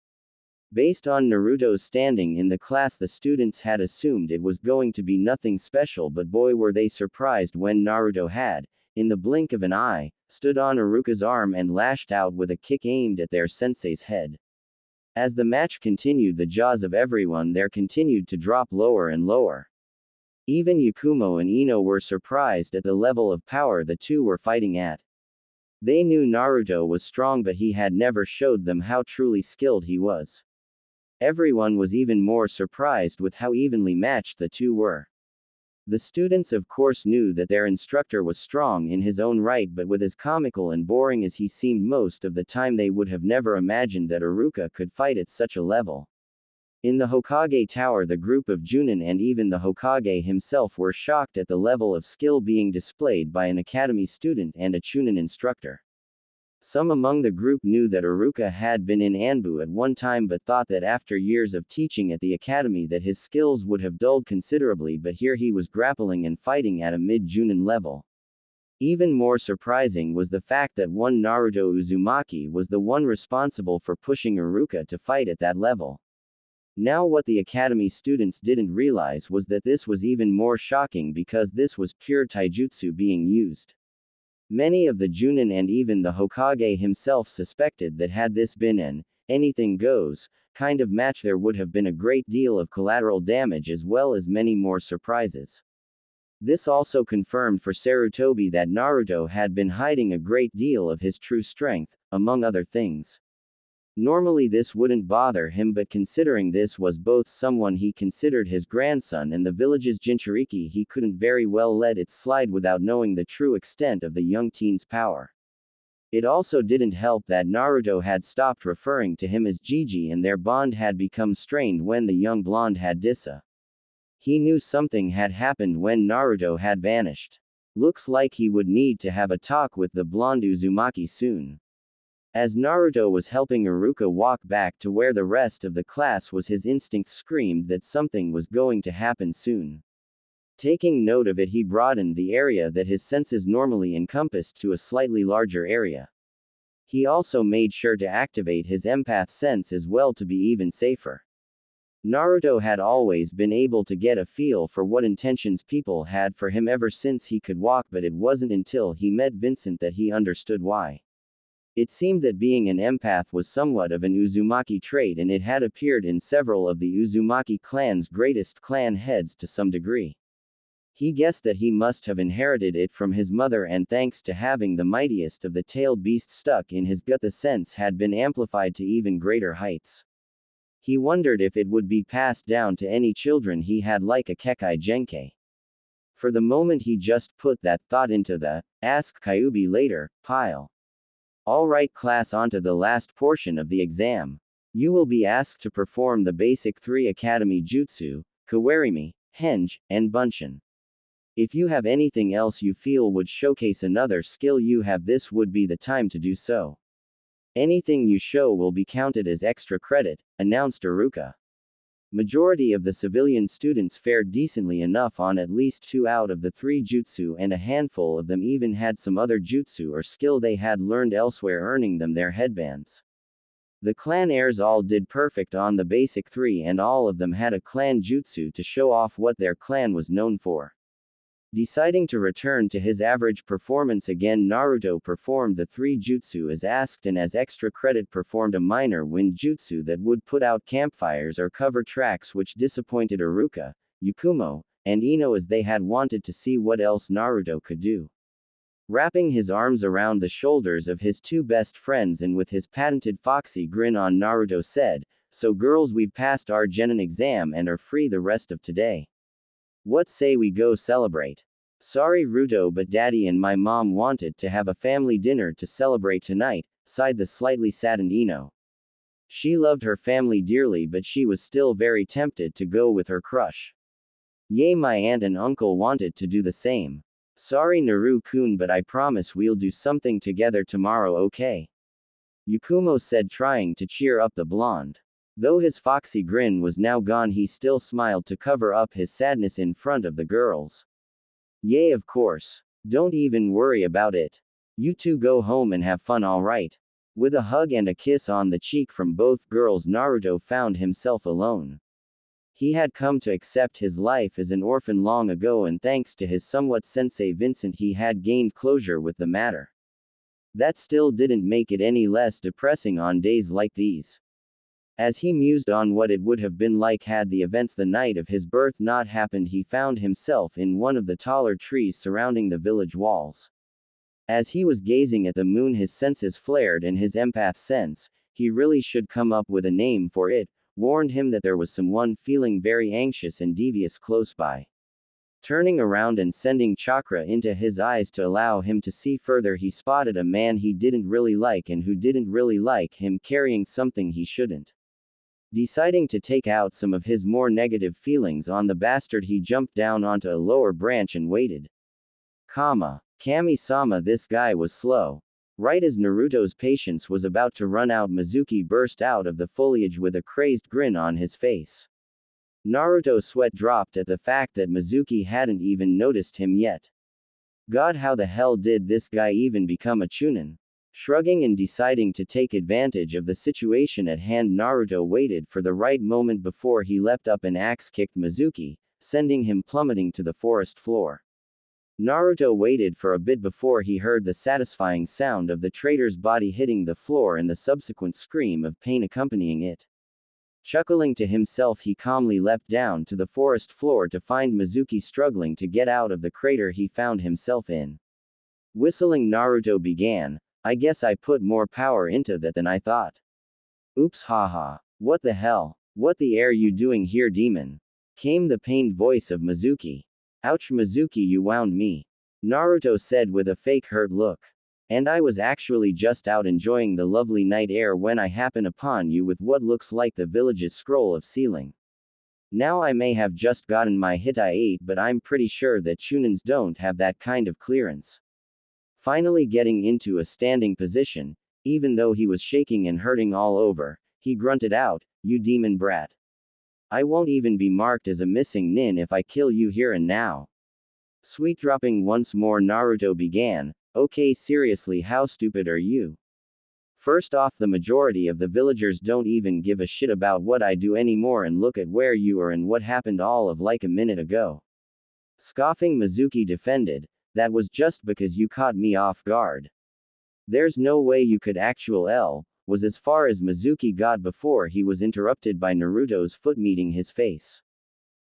Based on Naruto's standing in the class, the students had assumed it was going to be nothing special, but boy were they surprised when Naruto had, in the blink of an eye, stood on Iruka's arm and lashed out with a kick aimed at their sensei's head. As the match continued, the jaws of everyone there continued to drop lower and lower. Even Yakumo and Ino were surprised at the level of power the two were fighting at. They knew Naruto was strong, but he had never showed them how truly skilled he was. Everyone was even more surprised with how evenly matched the two were. The students of course knew that their instructor was strong in his own right, but with as comical and boring as he seemed most of the time, they would have never imagined that Iruka could fight at such a level. In the Hokage Tower, the group of Junin and even the Hokage himself were shocked at the level of skill being displayed by an academy student and a Chunin instructor. Some among the group knew that Iruka had been in Anbu at one time, but thought that after years of teaching at the academy that his skills would have dulled considerably, but here he was grappling and fighting at a mid-Junin level. Even more surprising was the fact that one Naruto Uzumaki was the one responsible for pushing Iruka to fight at that level. Now what the academy students didn't realize was that this was even more shocking because this was pure taijutsu being used. Many of the Junin and even the Hokage himself suspected that had this been an anything goes kind of match, there would have been a great deal of collateral damage as well as many more surprises. This also confirmed for Sarutobi that Naruto had been hiding a great deal of his true strength, among other things. Normally this wouldn't bother him, but considering this was both someone he considered his grandson and the village's Jinchuriki, he couldn't very well let it slide without knowing the true extent of the young teen's power. It also didn't help that Naruto had stopped referring to him as Gigi and their bond had become strained when the young blonde had Dissa. He knew something had happened when Naruto had vanished. Looks like he would need to have a talk with the blonde Uzumaki soon. As Naruto was helping Iruka walk back to where the rest of the class was, his instincts screamed that something was going to happen soon. Taking note of it, he broadened the area that his senses normally encompassed to a slightly larger area. He also made sure to activate his empath sense as well to be even safer. Naruto had always been able to get a feel for what intentions people had for him ever since he could walk, but it wasn't until he met Vincent that he understood why. It seemed that being an empath was somewhat of an Uzumaki trait, and it had appeared in several of the Uzumaki clan's greatest clan heads to some degree. He guessed that he must have inherited it from his mother, and thanks to having the mightiest of the tailed beast stuck in his gut, the sense had been amplified to even greater heights. He wondered if it would be passed down to any children he had, like a Kekai Genkai. For the moment he just put that thought into the "ask Kyuubi later" pile. Alright class, onto the last portion of the exam. You will be asked to perform the basic 3 academy jutsu, Kawarimi, Henge, and Bunshin. If you have anything else you feel would showcase another skill you have, this would be the time to do so. Anything you show will be counted as extra credit, announced Iruka. Majority of the civilian students fared decently enough on at least 2 out of the 3 jutsu, and a handful of them even had some other jutsu or skill they had learned elsewhere earning them their headbands. The clan heirs all did perfect on the basic 3, and all of them had a clan jutsu to show off what their clan was known for. Deciding to return to his average performance again, Naruto performed the 3 jutsu as asked, and as extra credit performed a minor wind jutsu that would put out campfires or cover tracks, which disappointed Iruka, Yakumo, and Ino, as they had wanted to see what else Naruto could do. Wrapping his arms around the shoulders of his 2 best friends and with his patented foxy grin on, Naruto said, "So girls, we've passed our genin exam and are free the rest of today. What say we go celebrate?" "Sorry Ruto, but daddy and my mom wanted to have a family dinner to celebrate tonight," sighed the slightly saddened Ino. She loved her family dearly, but she was still very tempted to go with her crush. "Yay, my aunt and uncle wanted to do the same. Sorry Naru-kun, but I promise we'll do something together tomorrow, okay?" Yakumo said, trying to cheer up the blonde. Though his foxy grin was now gone, he still smiled to cover up his sadness in front of the girls. "Yay, of course. Don't even worry about it. You two go home and have fun, alright?" With a hug and a kiss on the cheek from both girls, Naruto found himself alone. He had come to accept his life as an orphan long ago, and thanks to his somewhat sensei Vincent, he had gained closure with the matter. That still didn't make it any less depressing on days like these. As he mused on what it would have been like had the events the night of his birth not happened, he found himself in one of the taller trees surrounding the village walls. As he was gazing at the moon, his senses flared, and his empath sense, he really should come up with a name for it, warned him that there was someone feeling very anxious and devious close by. Turning around and sending chakra into his eyes to allow him to see further, he spotted a man he didn't really like and who didn't really like him carrying something he shouldn't. Deciding to take out some of his more negative feelings on the bastard, he jumped down onto a lower branch and waited. Kami-sama, this guy was slow. Right as Naruto's patience was about to run out, Mizuki burst out of the foliage with a crazed grin on his face. Naruto's sweat dropped at the fact that Mizuki hadn't even noticed him yet. God, how the hell did this guy even become a chunin? Shrugging and deciding to take advantage of the situation at hand, Naruto waited for the right moment before he leapt up and axe-kicked Mizuki, sending him plummeting to the forest floor. Naruto waited for a bit before he heard the satisfying sound of the traitor's body hitting the floor and the subsequent scream of pain accompanying it. Chuckling to himself, he calmly leapt down to the forest floor to find Mizuki struggling to get out of the crater he found himself in. Whistling, Naruto began, "I guess I put more power into that than I thought. Oops, haha. What the hell? What the air you doing here, demon?" Came the pained voice of Mizuki. "Ouch, Mizuki, you wound me," Naruto said with a fake hurt look. "And I was actually just out enjoying the lovely night air when I happen upon you with what looks like the village's scroll of sealing. Now I may have just gotten my Hitai 8, but I'm pretty sure that chunins don't have that kind of clearance." Finally getting into a standing position, even though he was shaking and hurting all over, he grunted out, "You demon brat. I won't even be marked as a missing nin if I kill you here and now." Sweet dropping once more, Naruto began, "Okay, seriously, how stupid are you? First off, the majority of the villagers don't even give a shit about what I do anymore, and look at where you are and what happened all of like a minute ago." Scoffing, Mizuki defended, "That was just because you caught me off guard. There's no way you could was as far as Mizuki got before he was interrupted by Naruto's foot meeting his face.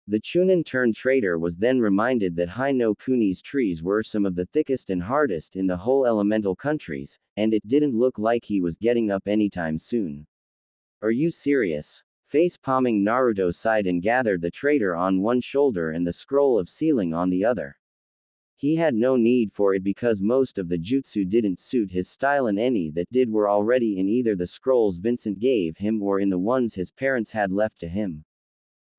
The chunin turned traitor was then reminded that Hai no Kuni's trees were some of the thickest and hardest in the whole elemental countries, and it didn't look like he was getting up anytime soon. "Are you serious?" Face palming, Naruto sighed and gathered the traitor on one shoulder and the scroll of sealing on the other. He had no need for it because most of the jutsu didn't suit his style, and any that did were already in either the scrolls Vincent gave him or in the ones his parents had left to him.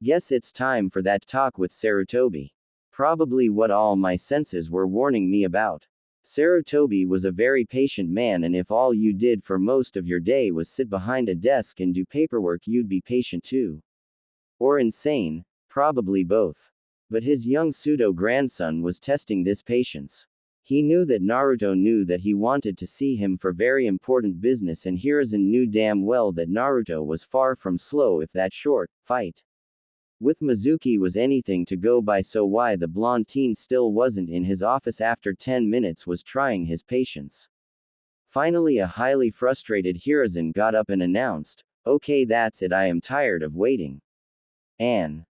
"Guess it's time for that talk with Sarutobi. Probably what all my senses were warning me about." Sarutobi was a very patient man, and if all you did for most of your day was sit behind a desk and do paperwork, you'd be patient too. Or insane, probably both. But his young pseudo-grandson was testing this patience. He knew that Naruto knew that he wanted to see him for very important business, and Hiruzen knew damn well that Naruto was far from slow if that short fight with Mizuki was anything to go by. So why the blonde teen still wasn't in his office after 10 minutes was trying his patience. Finally, a highly frustrated Hiruzen got up and announced, "Okay, that's it, I am tired of waiting."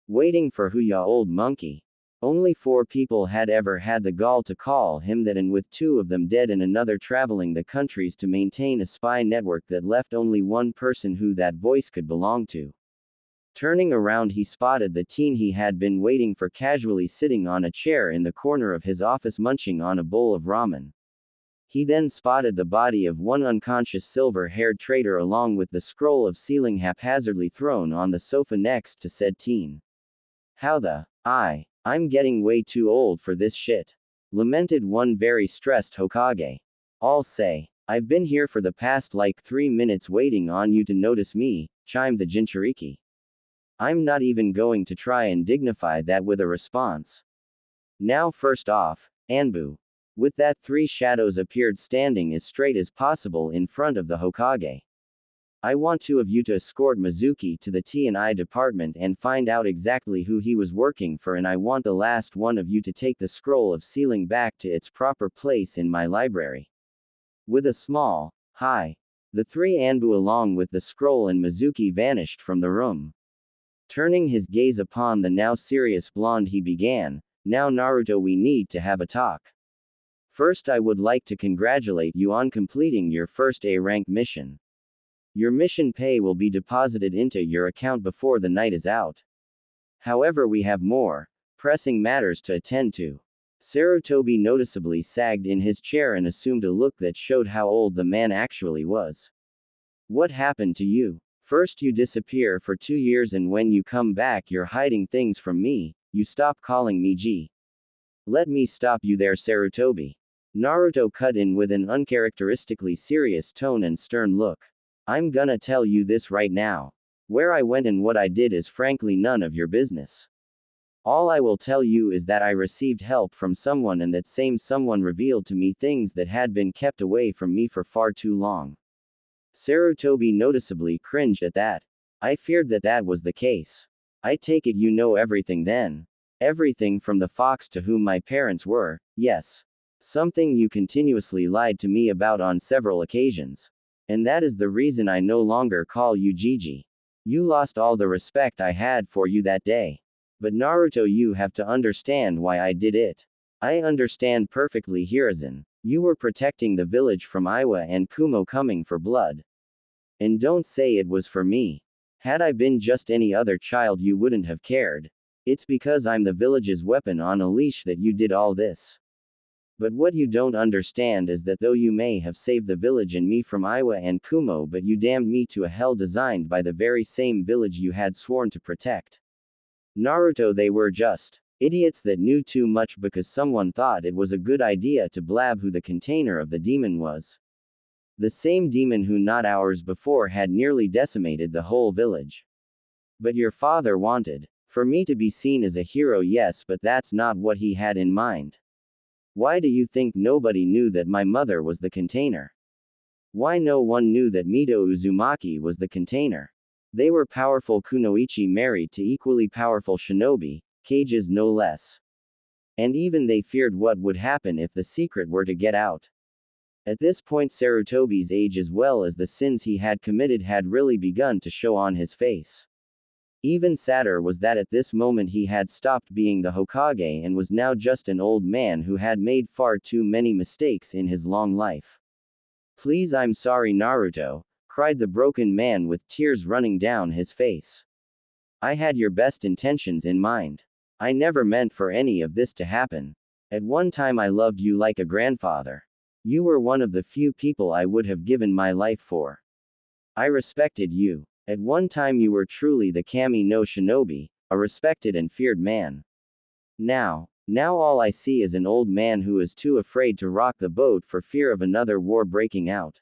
Waiting for who, ya old monkey? Only 4 people had ever had the gall to call him that, and with 2 of them dead and another traveling the countries to maintain a spy network that left only one person who that voice could belong to. Turning around, he spotted the teen he had been waiting for casually sitting on a chair in the corner of his office munching on a bowl of ramen. He then spotted the body of one unconscious silver-haired traitor along with the scroll of sealing haphazardly thrown on the sofa next to said teen. "How the I'm getting way too old for this shit," lamented one very stressed Hokage. "I'll say, I've been here for the past like 3 minutes waiting on you to notice me," chimed the Jinchuriki. "I'm not even going to try and dignify that with a response. Now, first off, Anbu." With that, 3 shadows appeared standing as straight as possible in front of the Hokage. "I want 2 of you to escort Mizuki to the T&I department and find out exactly who he was working for, and I want the last one of you to take the scroll of sealing back to its proper place in my library." With a small hi, the 3 Anbu along with the scroll and Mizuki vanished from the room. Turning his gaze upon the now serious blonde, he began, "Now Naruto, we need to have a talk. First, I would like to congratulate you on completing your first A-rank mission. Your mission pay will be deposited into your account before the night is out. However, we have more pressing matters to attend to." Sarutobi noticeably sagged in his chair and assumed a look that showed how old the man actually was. "What happened to you? First you disappear for 2 years, and when you come back you're hiding things from me. You stop calling me G." "Let me stop you there, Sarutobi." Naruto cut in with an uncharacteristically serious tone and stern look. "I'm gonna tell you this right now. Where I went and what I did is frankly none of your business. All I will tell you is that I received help from someone, and that same someone revealed to me things that had been kept away from me for far too long." Sarutobi noticeably cringed at that. "I feared that that was the case. I take it you know everything then. Everything from the fox to whom my parents were, yes. Something you continuously lied to me about on several occasions. And that is the reason I no longer call you Gigi. You lost all the respect I had for you that day. But Naruto, you have to understand why I did it. I understand perfectly, Hiruzen. You were protecting the village from Iwa and Kumo coming for blood. And don't say it was for me. Had I been just any other child you wouldn't have cared. It's because I'm the village's weapon on a leash that you did all this. But what you don't understand is that though you may have saved the village and me from Iwa and Kumo, but you damned me to a hell designed by the very same village you had sworn to protect. Naruto, they were just idiots that knew too much because someone thought it was a good idea to blab who the container of the demon was. The same demon who not hours before had nearly decimated the whole village. But your father wanted for me to be seen as a hero, yes, but that's not what he had in mind. Why do you think nobody knew that my mother was the container? Why no one knew that Mito Uzumaki was the container? They were powerful kunoichi married to equally powerful shinobi, cages no less. And even they feared what would happen if the secret were to get out. At this point, Sarutobi's age as well as the sins he had committed had really begun to show on his face. Even sadder was that at this moment he had stopped being the Hokage and was now just an old man who had made far too many mistakes in his long life. "Please, I'm sorry, Naruto," cried the broken man with tears running down his face. "I had your best intentions in mind. I never meant for any of this to happen. At one time I loved you like a grandfather. You were one of the few people I would have given my life for. I respected you. At one time you were truly the Kami no Shinobi, a respected and feared man. Now all I see is an old man who is too afraid to rock the boat for fear of another war breaking out.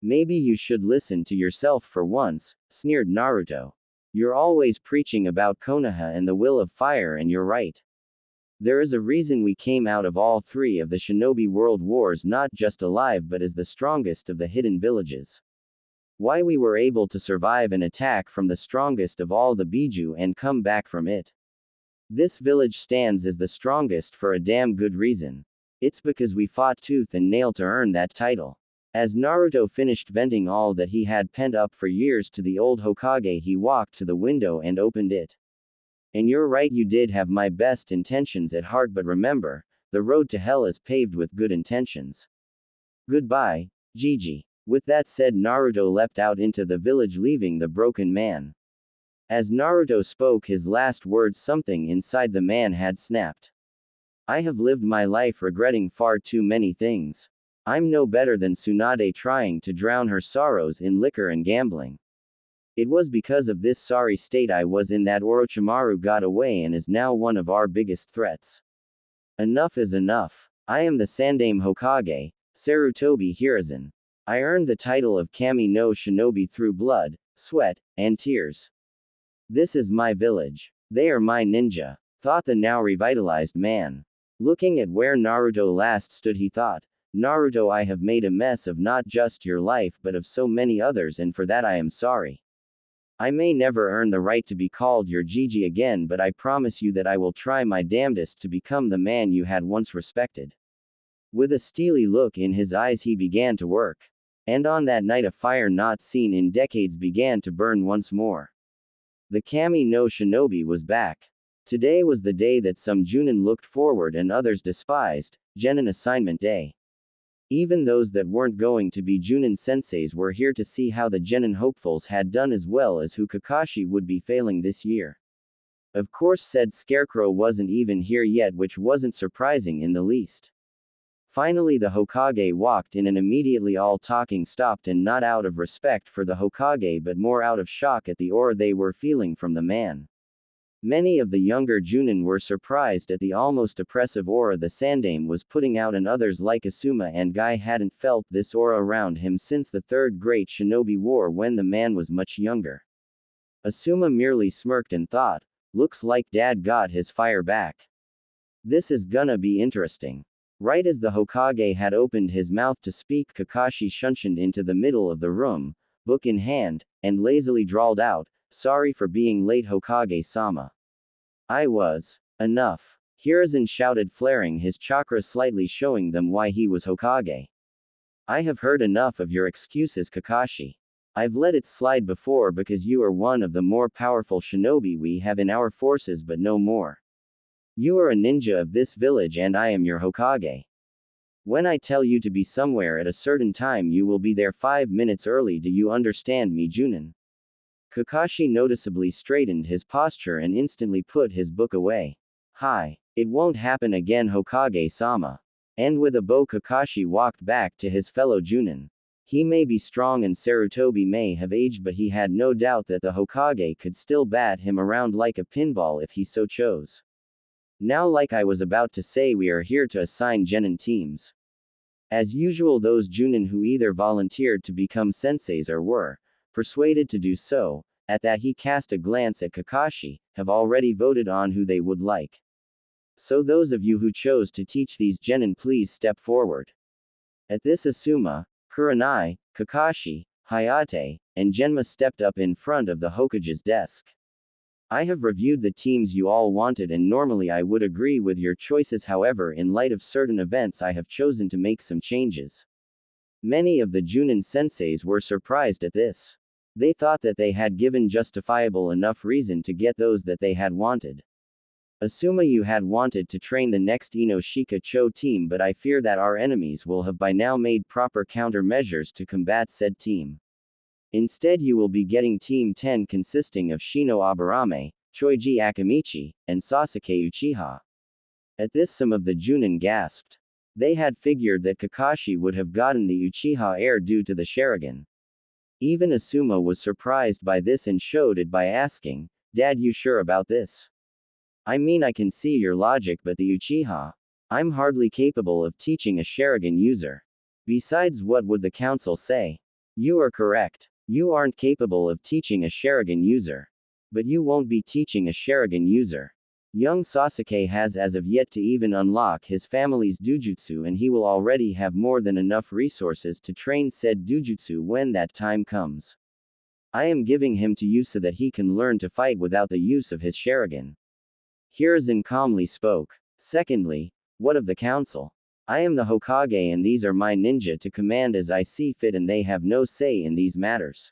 Maybe you should listen to yourself for once," sneered Naruto. You're always preaching about Konoha and the will of fire, and you're right. There is a reason we came out of all three of the shinobi world wars not just alive but as the strongest of the hidden villages. Why we were able to survive an attack from the strongest of all the Biju and come back from it. This village stands as the strongest for a damn good reason. It's because we fought tooth and nail to earn that title. As Naruto finished venting all that he had pent up for years to the old Hokage, he walked to the window and opened it. And you're right, you did have my best intentions at heart, but remember, the road to hell is paved with good intentions. Goodbye, Gigi. With that said, Naruto leapt out into the village, leaving the broken man. As Naruto spoke his last words, something inside the man had snapped. I have lived my life regretting far too many things. I'm no better than Tsunade trying to drown her sorrows in liquor and gambling. It was because of this sorry state I was in that Orochimaru got away and is now one of our biggest threats. Enough is enough. I am the Sandaime Hokage, Sarutobi Hiruzen. I earned the title of Kami no Shinobi through blood, sweat, and tears. This is my village. They are my ninja, thought the now revitalized man. Looking at where Naruto last stood, he thought, Naruto, I have made a mess of not just your life but of so many others, and for that I am sorry. I may never earn the right to be called your Gigi again, but I promise you that I will try my damnedest to become the man you had once respected. With a steely look in his eyes, he began to work. And on that night, a fire not seen in decades began to burn once more. The Kami no Shinobi was back. Today was the day that some Junin looked forward and others despised, Genin Assignment Day. Even those that weren't going to be Junin senseis were here to see how the Genin hopefuls had done as well as who Kakashi would be failing this year. Of course, said Scarecrow wasn't even here yet, which wasn't surprising in the least. Finally the Hokage walked in and immediately all talking stopped, and not out of respect for the Hokage but more out of shock at the aura they were feeling from the man. Many of the younger Junin were surprised at the almost oppressive aura the Sandaime was putting out, and others like Asuma and Guy hadn't felt this aura around him since the Third Great Shinobi War when the man was much younger. Asuma merely smirked and thought, looks like Dad got his fire back. This is gonna be interesting. Right as the Hokage had opened his mouth to speak, Kakashi shunshined into the middle of the room, book in hand, and lazily drawled out, sorry for being late, Hokage-sama. I was. Enough. Hiruzen shouted, flaring his chakra slightly, showing them why he was Hokage. I have heard enough of your excuses, Kakashi. I've let it slide before because you are one of the more powerful shinobi we have in our forces, but no more. You are a ninja of this village and I am your Hokage. When I tell you to be somewhere at a certain time, you will be there 5 minutes early. Do you understand me, Junin? Kakashi noticeably straightened his posture and instantly put his book away. Hi. It won't happen again, Hokage-sama. And with a bow, Kakashi walked back to his fellow Junin. He may be strong and Sarutobi may have aged, but he had no doubt that the Hokage could still bat him around like a pinball if he so chose. Now, like I was about to say, we are here to assign Genin teams. As usual, those Junin who either volunteered to become senseis or were persuaded to do so, at that he cast a glance at Kakashi, have already voted on who they would like. So those of you who chose to teach these Genin, please step forward. At this, Asuma, Kurenai, Kakashi, Hayate, and Genma stepped up in front of the Hokage's desk. I have reviewed the teams you all wanted, and normally I would agree with your choices. However, in light of certain events, I have chosen to make some changes. Many of the Junin senseis were surprised at this. They thought that they had given justifiable enough reason to get those that they had wanted. Asuma, you had wanted to train the next Inoshika Cho team, but I fear that our enemies will have by now made proper countermeasures to combat said team. Instead, you will be getting Team 10 consisting of Shino Aburame, Choiji Akamichi, and Sasuke Uchiha. At this, some of the Junin gasped. They had figured that Kakashi would have gotten the Uchiha heir due to the Sharingan. Even Asuma was surprised by this and showed it by asking, Dad, you sure about this? I mean, I can see your logic, but the Uchiha? I'm hardly capable of teaching a Sharingan user. Besides, what would the council say? You are correct. You aren't capable of teaching a Sharingan user. But you won't be teaching a Sharingan user. Young Sasuke has as of yet to even unlock his family's dujutsu, and he will already have more than enough resources to train said dujutsu when that time comes. I am giving him to you so that he can learn to fight without the use of his Sharingan. Hiruzen calmly spoke. Secondly, what of the council? I am the Hokage and these are my ninja to command as I see fit, and they have no say in these matters.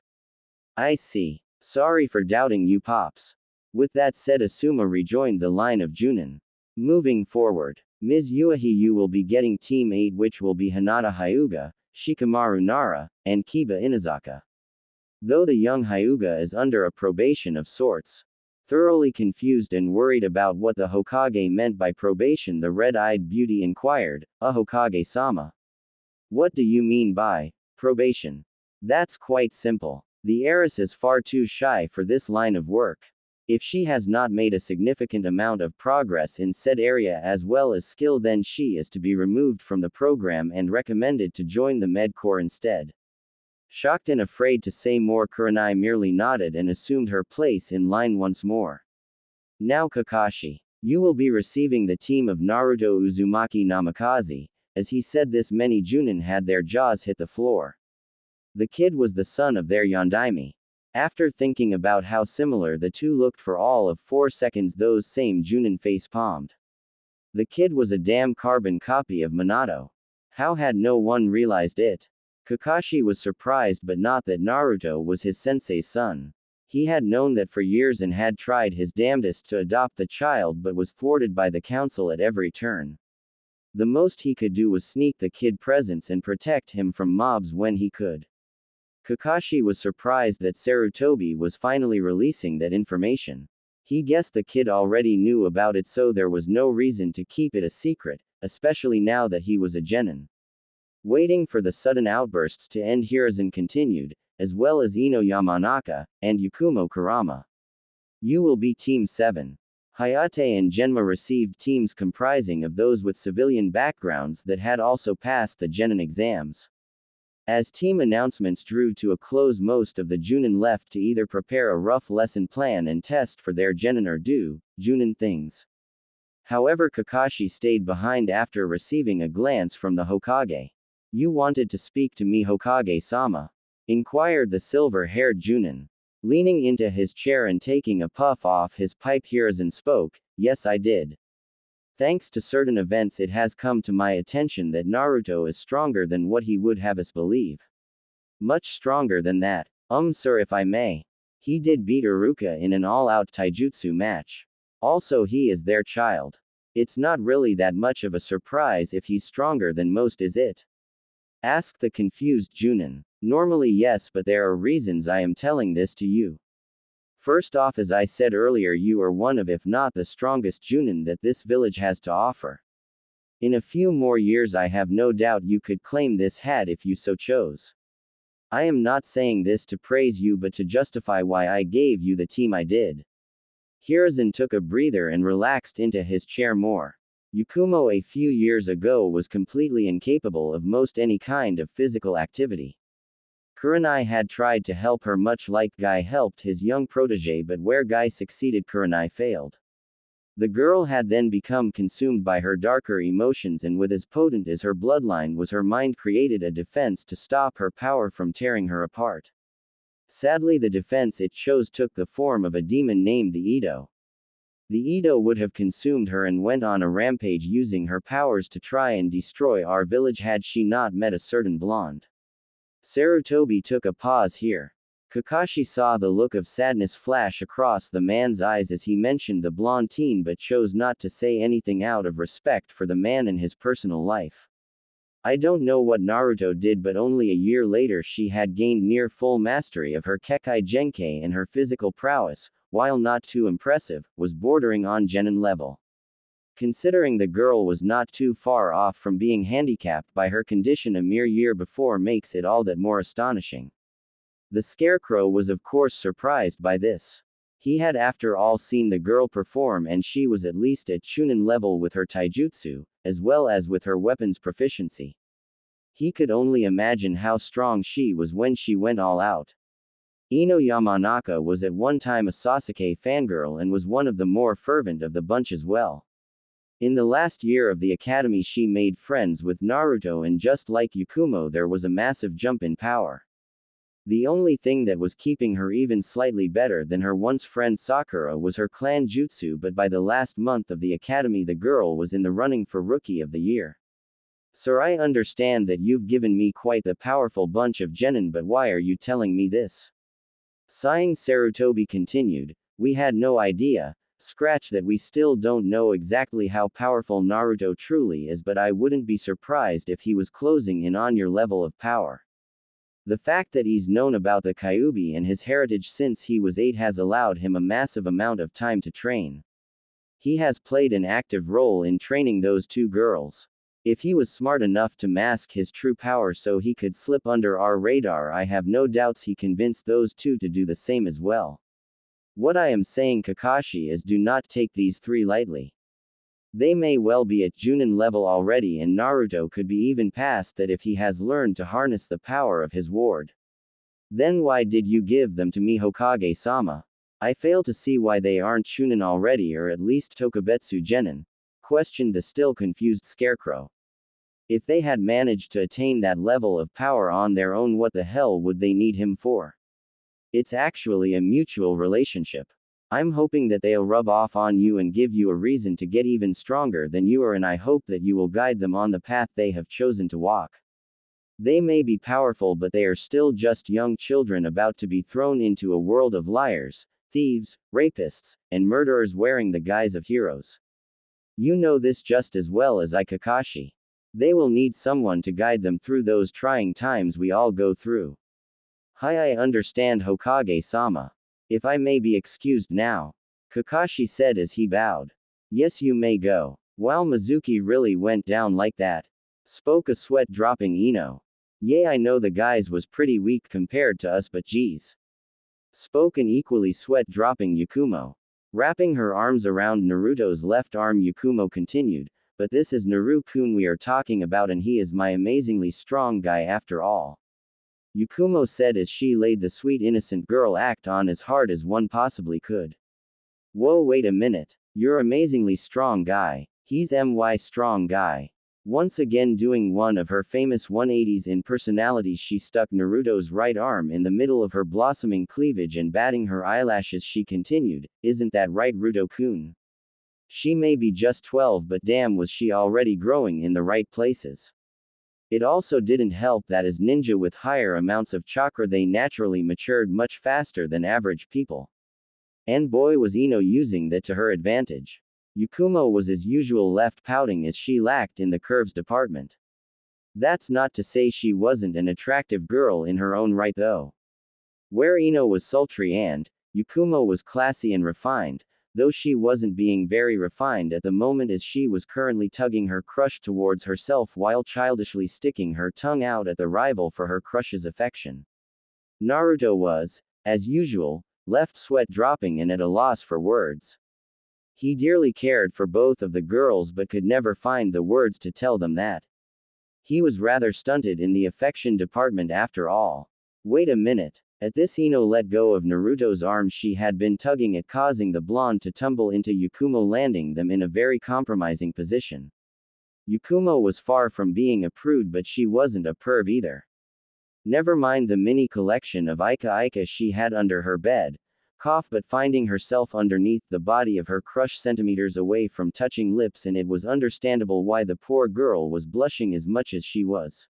I see. Sorry for doubting you, Pops. With that said, Asuma rejoined the line of Junin. Moving forward, Ms. Yuahi, you will be getting Team 8, which will be Hinata Hyuga, Shikamaru Nara, and Kiba Inazaka. Though the young Hyuga is under a probation of sorts. Thoroughly confused and worried about what the Hokage meant by probation, the red-eyed beauty inquired, Hokage-sama. What do you mean by probation? That's quite simple. The heiress is far too shy for this line of work. If she has not made a significant amount of progress in said area as well as skill, then she is to be removed from the program and recommended to join the Med Corps instead. Shocked and afraid to say more, Kurenai merely nodded and assumed her place in line once more. Now Kakashi. You will be receiving the team of Naruto Uzumaki Namikaze. As he said this, many Junin had their jaws hit the floor. The kid was the son of their Yondaime. After thinking about how similar the two looked for all of 4 seconds, those same Junin face-palmed. The kid was a damn carbon copy of Minato. How had no one realized it? Kakashi was surprised, but not that Naruto was his sensei's son. He had known that for years and had tried his damnedest to adopt the child, but was thwarted by the council at every turn. The most he could do was sneak the kid presents and protect him from mobs when he could. Kakashi was surprised that Sarutobi was finally releasing that information. He guessed the kid already knew about it, so there was no reason to keep it a secret, especially now that he was a genin. Waiting for the sudden outbursts to end, Hiruzen continued, as well as Ino Yamanaka, and Yakumo Kurama. You will be Team 7. Hayate and Genma received teams comprising of those with civilian backgrounds that had also passed the genin exams. As team announcements drew to a close, most of the Junin left to either prepare a rough lesson plan and test for their genin or do Junin things. However, Kakashi stayed behind after receiving a glance from the Hokage. You wanted to speak to me, Hokage-sama? Inquired the silver-haired Junin. Leaning into his chair and taking a puff off his pipe, Hiruzen spoke. Yes, I did. Thanks to certain events, it has come to my attention that Naruto is stronger than what he would have us believe. Much stronger than that. Sir, if I may. He did beat Iruka in an all-out taijutsu match. Also, he is their child. It's not really that much of a surprise if he's stronger than most, is it? Asked the confused Junin. Normally yes, but there are reasons I am telling this to you. First off, as I said earlier, you are one of, if not the strongest Junin that this village has to offer. In a few more years, I have no doubt you could claim this hat if you so chose. I am not saying this to praise you, but to justify why I gave you the team I did. Hiruzen took a breather and relaxed into his chair more. Yakumo a few years ago was completely incapable of most any kind of physical activity. Kurenai had tried to help her much like Guy helped his young protege, but where Guy succeeded, Kurenai failed. The girl had then become consumed by her darker emotions, and with as potent as her bloodline was her mind, created a defense to stop her power from tearing her apart. Sadly, the defense it chose took the form of a demon named the Ito. The Ito would have consumed her and went on a rampage using her powers to try and destroy our village had she not met a certain blonde. Sarutobi took a pause here. Kakashi saw the look of sadness flash across the man's eyes as he mentioned the blonde teen, but chose not to say anything out of respect for the man and his personal life. I don't know what Naruto did, but only a year later she had gained near full mastery of her Kekai Genkai, and her physical prowess, while not too impressive, was bordering on genin level. Considering the girl was not too far off from being handicapped by her condition a mere year before makes it all that more astonishing. The Scarecrow was of course surprised by this. He had after all seen the girl perform, and she was at least at Chunin level with her taijutsu, as well as with her weapons proficiency. He could only imagine how strong she was when she went all out. Ino Yamanaka was at one time a Sasuke fangirl and was one of the more fervent of the bunch as well. In the last year of the academy she made friends with Naruto, and just like Yakumo there was a massive jump in power. The only thing that was keeping her even slightly better than her once friend Sakura was her clan jutsu, but by the last month of the academy the girl was in the running for Rookie of the Year. Sir, I understand that you've given me quite the powerful bunch of genin, but why are you telling me this? Sighing, Sarutobi continued, we had no idea, scratch that we still don't know exactly how powerful Naruto truly is, but I wouldn't be surprised if he was closing in on your level of power. The fact that he's known about the Kyuubi and his heritage since he was 8 has allowed him a massive amount of time to train. He has played an active role in training those two girls. If he was smart enough to mask his true power so he could slip under our radar, I have no doubts he convinced those two to do the same as well. What I am saying, Kakashi, is do not take these three lightly. They may well be at Junin level already, and Naruto could be even past that if he has learned to harness the power of his ward. Then why did you give them to me, Hokage-sama? I fail to see why they aren't Chunin already, or at least Tokubetsu Genin, questioned the still confused Scarecrow. If they had managed to attain that level of power on their own, what the hell would they need him for? It's actually a mutual relationship. I'm hoping that they'll rub off on you and give you a reason to get even stronger than you are, and I hope that you will guide them on the path they have chosen to walk. They may be powerful, but they are still just young children about to be thrown into a world of liars, thieves, rapists, and murderers wearing the guise of heroes. You know this just as well as I, Kakashi. They will need someone to guide them through those trying times we all go through. Hi, I understand, Hokage-sama. If I may be excused now, Kakashi said as he bowed. Yes, you may go. Wow, Mizuki really went down like that? Spoke a sweat-dropping Ino. Yeah, I know the guys was pretty weak compared to us, but geez. Spoke an equally sweat-dropping Yakumo. Wrapping her arms around Naruto's left arm, Yakumo continued, but this is Naru-kun we are talking about, and he is my amazingly strong guy after all. Yakumo said as she laid the sweet innocent girl act on as hard as one possibly could. Whoa, wait a minute. You're amazingly strong guy. He's my strong guy. Once again doing one of her famous 180s in personality, she stuck Naruto's right arm in the middle of her blossoming cleavage and batting her eyelashes she continued, isn't that right, Ruto-kun? She may be just 12, but damn was she already growing in the right places. It also didn't help that as ninja with higher amounts of chakra they naturally matured much faster than average people. And boy was Ino using that to her advantage. Yakumo was as usual left pouting as she lacked in the curves department. That's not to say she wasn't an attractive girl in her own right though. Where Ino was sultry and Yakumo was classy and refined, though she wasn't being very refined at the moment as she was currently tugging her crush towards herself while childishly sticking her tongue out at the rival for her crush's affection. Naruto was, as usual, left sweat dropping and at a loss for words. He dearly cared for both of the girls but could never find the words to tell them that. He was rather stunted in the affection department after all. Wait a minute. At this, Ino let go of Naruto's arm she had been tugging at, causing the blonde to tumble into Yakumo, landing them in a very compromising position. Yakumo was far from being a prude, but she wasn't a perv either. Never mind the mini collection of Ika she had under her bed, but finding herself underneath the body of her crush centimeters away from touching lips, and it was understandable why the poor girl was blushing as much as she was.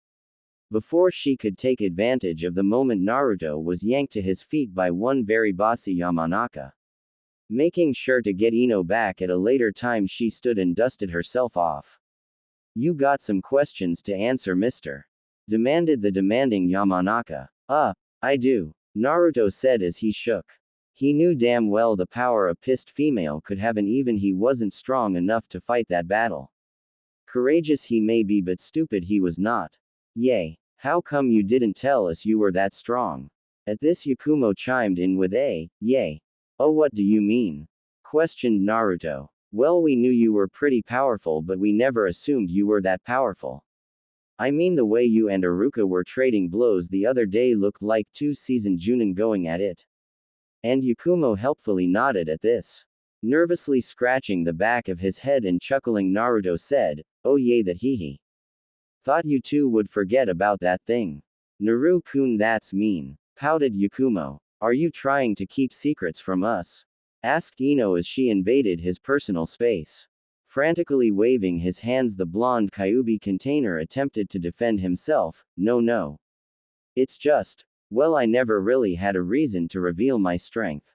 Before she could take advantage of the moment, Naruto was yanked to his feet by one very bossy Yamanaka. Making sure to get Ino back at a later time, she stood and dusted herself off. You got some questions to answer, mister? Demanded the demanding Yamanaka. I do. Naruto said as he shook. He knew damn well the power a pissed female could have, and even he wasn't strong enough to fight that battle. Courageous he may be, but stupid he was not. Yay. How come you didn't tell us you were that strong? At this, Yakumo chimed in with a, yay. Oh, what do you mean? Questioned Naruto. Well, we knew you were pretty powerful, but we never assumed you were that powerful. I mean the way you and Aruka were trading blows the other day looked like two seasoned Junin going at it. And Yakumo helpfully nodded at this. Nervously scratching the back of his head and chuckling, Naruto said, "Oh yay, that hee. Thought you two would forget about that thing. Naru-kun, that's mean," pouted Yakumo. "Are you trying to keep secrets from us?" asked Ino as she invaded his personal space. Frantically waving his hands, the blonde Kyuubi container attempted to defend himself. No. It's just, well, I never really had a reason to reveal my strength.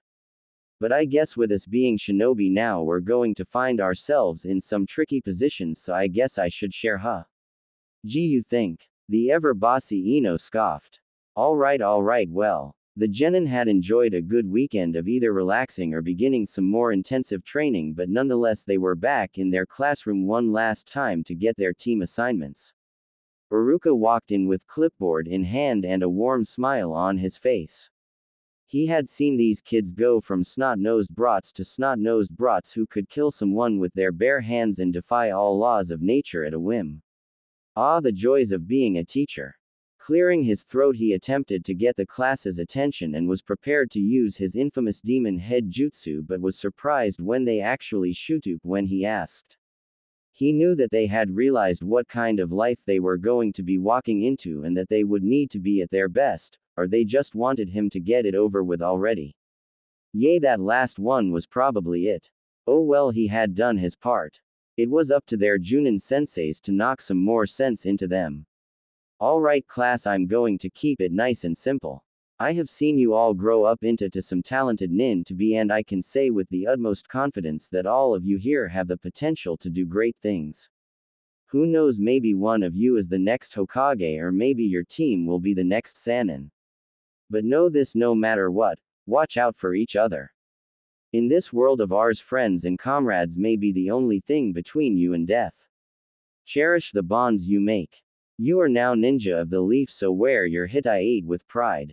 But I guess with us being shinobi now, we're going to find ourselves in some tricky positions, so I guess I should share, huh? Gee, you think? The ever bossy Ino scoffed. Alright, well. The genin had enjoyed a good weekend of either relaxing or beginning some more intensive training, but nonetheless they were back in their classroom one last time to get their team assignments. Aruka walked in with clipboard in hand and a warm smile on his face. He had seen these kids go from snot-nosed brats to snot-nosed brats who could kill someone with their bare hands and defy all laws of nature at a whim. Ah, the joys of being a teacher. Clearing his throat, he attempted to get the class's attention and was prepared to use his infamous demon head jutsu, but was surprised when they actually shootup when he asked. He knew that they had realized what kind of life they were going to be walking into and that they would need to be at their best, or they just wanted him to get it over with already. Yay, that last one was probably it. Oh well, he had done his part. It was up to their Junin senseis to knock some more sense into them. Alright class, I'm going to keep it nice and simple. I have seen you all grow up into some talented nin to be, and I can say with the utmost confidence that all of you here have the potential to do great things. Who knows, maybe one of you is the next Hokage, or maybe your team will be the next Sannin. But know this, no matter what, watch out for each other. In this world of ours, friends and comrades may be the only thing between you and death. Cherish the bonds you make. You are now ninja of the leaf, so wear your hitai with pride.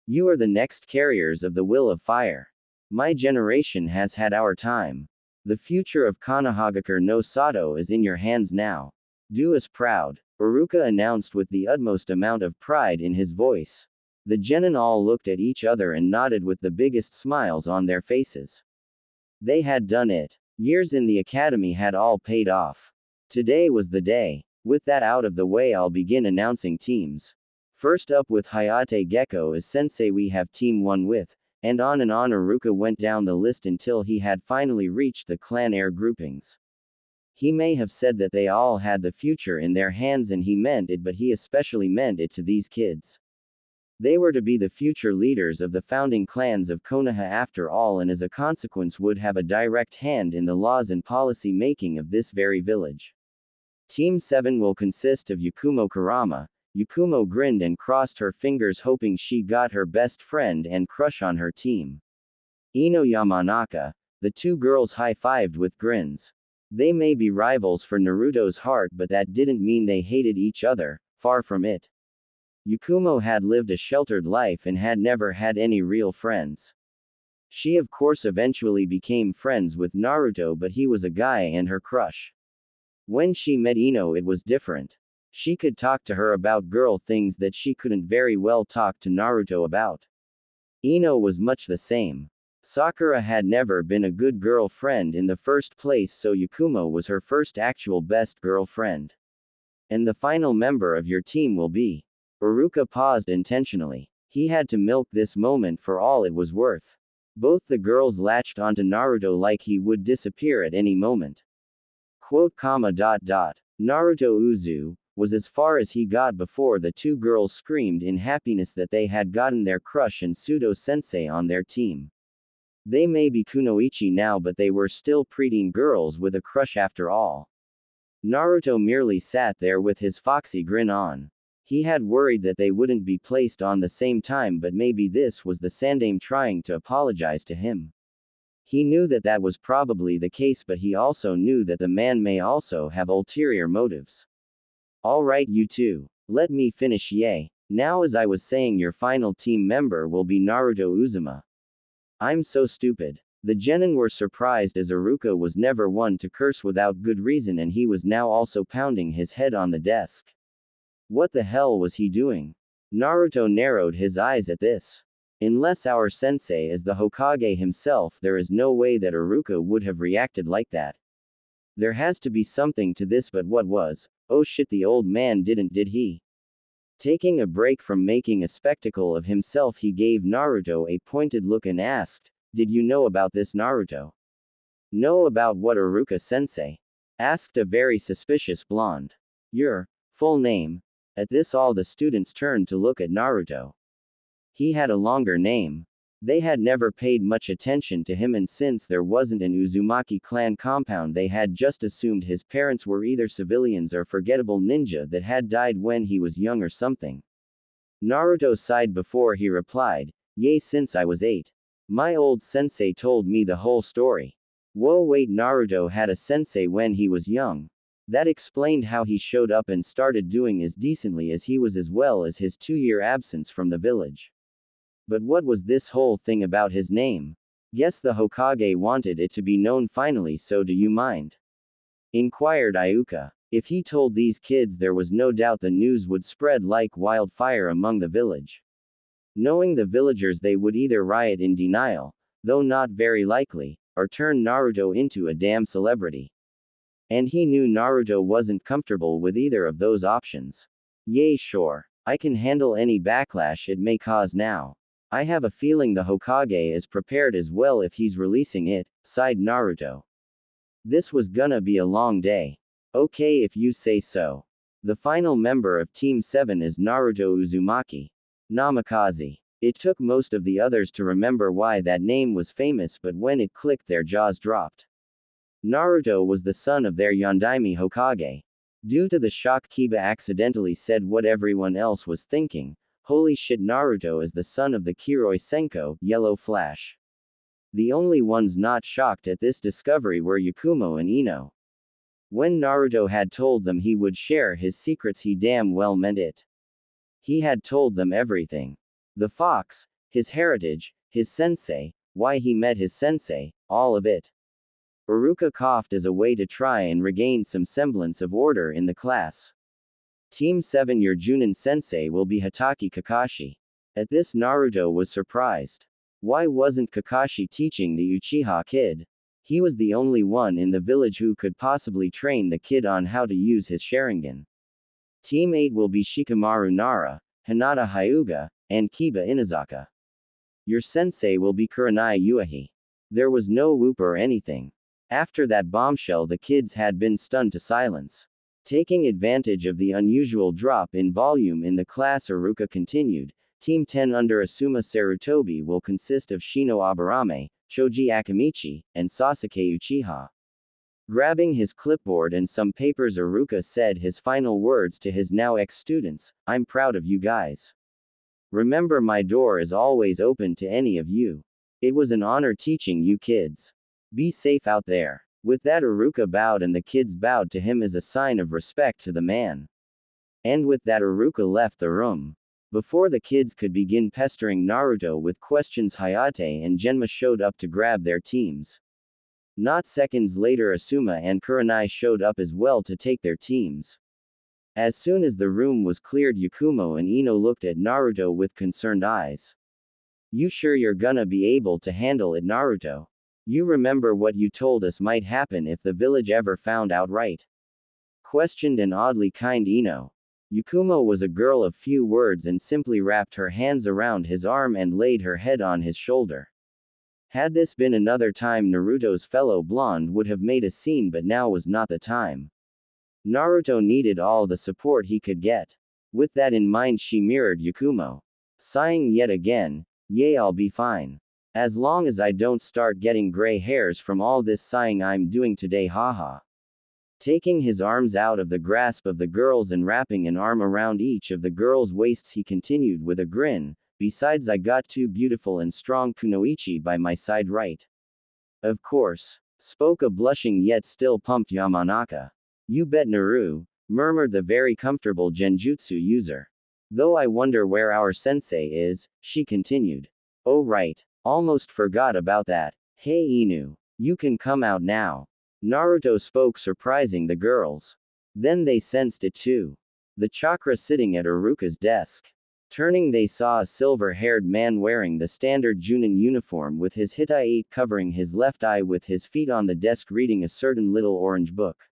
You are the next carriers of the will of fire. My generation has had our time. The future of Konohagakure no Sato is in your hands now. Do us proud, Aruka announced with the utmost amount of pride in his voice. The genin all looked at each other and nodded with the biggest smiles on their faces. They had done it. Years in the academy had all paid off. Today was the day. With that out of the way, I'll begin announcing teams. First up with Hayate Gecko as sensei, we have Team 1 with, and on Aruka went down the list until he had finally reached the clan air groupings. He may have said that they all had the future in their hands, and he meant it, but he especially meant it to these kids. They were to be the future leaders of the founding clans of Konoha after all, and as a consequence would have a direct hand in the laws and policy making of this very village. Team 7 will consist of Yakumo Kurama. Yakumo grinned and crossed her fingers, hoping she got her best friend and crush on her team. Ino Yamanaka. The two girls high-fived with grins. They may be rivals for Naruto's heart, but that didn't mean they hated each other, far from it. Yakumo had lived a sheltered life and had never had any real friends. She of course eventually became friends with Naruto, but he was a guy and her crush. When she met Ino, it was different. She could talk to her about girl things that she couldn't very well talk to Naruto about. Ino was much the same. Sakura had never been a good girlfriend in the first place, so Yakumo was her first actual best girlfriend. And the final member of your team will be. Aruka paused intentionally. He had to milk this moment for all it was worth. Both the girls latched onto Naruto like he would disappear at any moment. Naruto Uzu was as far as he got before the two girls screamed in happiness that they had gotten their crush and pseudo-sensei on their team. They may be kunoichi now, but they were still preteen girls with a crush after all. Naruto merely sat there with his foxy grin on. He had worried that they wouldn't be placed on the same time, but maybe this was the Sandame trying to apologize to him. He knew that that was probably the case, but he also knew that the man may also have ulterior motives. Alright, you two. Let me finish. Yay. Now, as I was saying, your final team member will be Naruto Uzuma. I'm so stupid. The genin were surprised, as Aruka was never one to curse without good reason, and he was now also pounding his head on the desk. What the hell was he doing? Naruto narrowed his eyes at this. Unless our sensei is the Hokage himself, there is no way that Iruka would have reacted like that. There has to be something to this, but what was? Oh shit, the old man did he? Taking a break from making a spectacle of himself, he gave Naruto a pointed look and asked, "Did you know about this, Naruto?" "Know about what, Iruka-sensei?" asked a very suspicious blonde. "Your full name?" At this, all the students turned to look at Naruto. He had a longer name. They had never paid much attention to him, and since there wasn't an Uzumaki clan compound, they had just assumed his parents were either civilians or forgettable ninja that had died when he was young or something. Naruto sighed before he replied, "Yay, since I was 8. My old sensei told me the whole story." Whoa, wait, Naruto had a sensei when he was young. That explained how he showed up and started doing as decently as he was, as well as his 2-year absence from the village. But what was this whole thing about his name? Guess the Hokage wanted it to be known finally, so do you mind? Inquired Iuka. If he told these kids, there was no doubt the news would spread like wildfire among the village. Knowing the villagers, they would either riot in denial, though not very likely, or turn Naruto into a damn celebrity. And he knew Naruto wasn't comfortable with either of those options. Yay, sure. I can handle any backlash it may cause now. I have a feeling the Hokage is prepared as well if he's releasing it, sighed Naruto. This was gonna be a long day. Okay, if you say so. The final member of Team 7 is Naruto Uzumaki. Namikaze. It took most of the others to remember why that name was famous, but when it clicked, their jaws dropped. Naruto was the son of their Yondaime Hokage. Due to the shock, Kiba accidentally said what everyone else was thinking. Holy shit, Naruto is the son of the Kiroi Senko, Yellow Flash. The only ones not shocked at this discovery were Yakumo and Ino. When Naruto had told them he would share his secrets, he damn well meant it. He had told them everything. The fox, his heritage, his sensei, why he met his sensei, all of it. Iruka coughed as a way to try and regain some semblance of order in the class. Team 7, your Junin sensei will be Hatake Kakashi. At this, Naruto was surprised. Why wasn't Kakashi teaching the Uchiha kid? He was the only one in the village who could possibly train the kid on how to use his Sharingan. Team 8 will be Shikamaru Nara, Hinata Hyuga, and Kiba Inazaka. Your sensei will be Kurenai Uehi. There was no whoop or anything. After that bombshell, the kids had been stunned to silence. Taking advantage of the unusual drop in volume in the class, Iruka continued, Team 10 under Asuma Sarutobi will consist of Shino Aburame, Choji Akamichi, and Sasuke Uchiha. Grabbing his clipboard and some papers, Iruka said his final words to his now ex-students, "I'm proud of you guys. Remember, my door is always open to any of you. It was an honor teaching you kids. Be safe out there." With that, Iruka bowed and the kids bowed to him as a sign of respect to the man. And with that, Iruka left the room. Before the kids could begin pestering Naruto with questions, Hayate and Genma showed up to grab their teams. Not seconds later, Asuma and Kurenai showed up as well to take their teams. As soon as the room was cleared, Yakumo and Ino looked at Naruto with concerned eyes. "You sure you're gonna be able to handle it, Naruto? You remember what you told us might happen if the village ever found out, right?" questioned an oddly kind Ino. Yakumo was a girl of few words and simply wrapped her hands around his arm and laid her head on his shoulder. Had this been another time, Naruto's fellow blonde would have made a scene, but now was not the time. Naruto needed all the support he could get. With that in mind, she mirrored Yakumo. Sighing yet again, "Yay, I'll be fine. As long as I don't start getting gray hairs from all this sighing I'm doing today, haha." Taking his arms out of the grasp of the girls and wrapping an arm around each of the girls' waists, he continued with a grin, "Besides, I got two beautiful and strong kunoichi by my side, right?" "Of course," spoke a blushing yet still pumped Yamanaka. "You bet, Naru," murmured the very comfortable genjutsu user. "Though I wonder where our sensei is," she continued. "Oh right. Almost forgot about that. Hey Inu. You can come out now." Naruto spoke, surprising the girls. Then they sensed it too. The chakra sitting at Uruka's desk. Turning, they saw a silver-haired man wearing the standard Junin uniform with his Hittite covering his left eye with his feet on the desk reading a certain little orange book.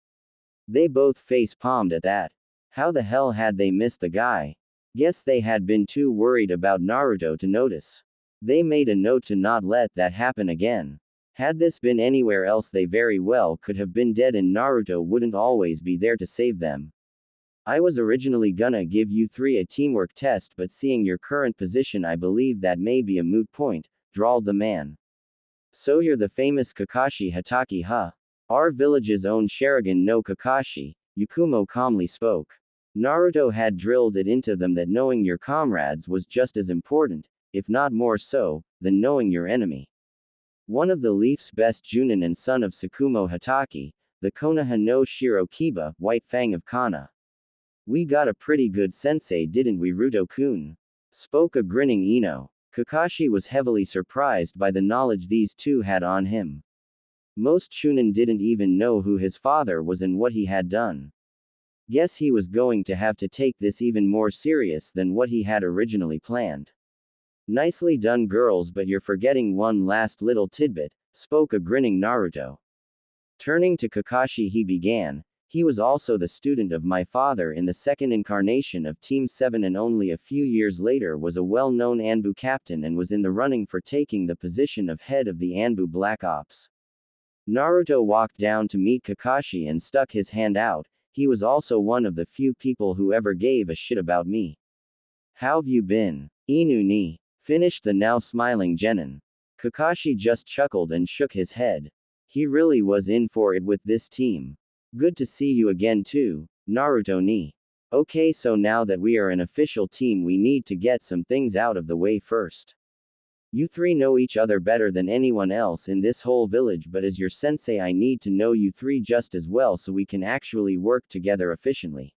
They both face-palmed at that. How the hell had they missed the guy? Guess they had been too worried about Naruto to notice. They made a note to not let that happen again. Had this been anywhere else, they very well could have been dead and Naruto wouldn't always be there to save them. I was originally gonna give you three a teamwork test, but seeing your current position I believe that may be a moot point, drawled the man. So you're the famous Kakashi Hatake, huh? Our village's own Sharingan no Kakashi, Yakumo calmly spoke. Naruto had drilled it into them that knowing your comrades was just as important, if not more so, than knowing your enemy. One of the Leaf's best Junin and son of Tsukumo Hatake, the Konoha no Shiro Kiba, White Fang of Kana. We got a pretty good sensei, didn't we, Ruto-kun? Spoke a grinning Ino. Kakashi was heavily surprised by the knowledge these two had on him. Most Chunin didn't even know who his father was and what he had done. Guess he was going to have to take this even more serious than what he had originally planned. Nicely done, girls, but you're forgetting one last little tidbit, spoke a grinning Naruto. Turning to Kakashi, he began. He was also the student of my father in the second incarnation of Team 7 and only a few years later was a well-known Anbu captain and was in the running for taking the position of head of the Anbu Black Ops. Naruto walked down to meet Kakashi and stuck his hand out. He was also one of the few people who ever gave a shit about me. How've you been? Inu ni. Finished the now smiling Genin. Kakashi just chuckled and shook his head. He really was in for it with this team. Good to see you again too, Naruto ni. Okay, so now that we are an official team we need to get some things out of the way first. You three know each other better than anyone else in this whole village, but as your sensei I need to know you three just as well so we can actually work together efficiently.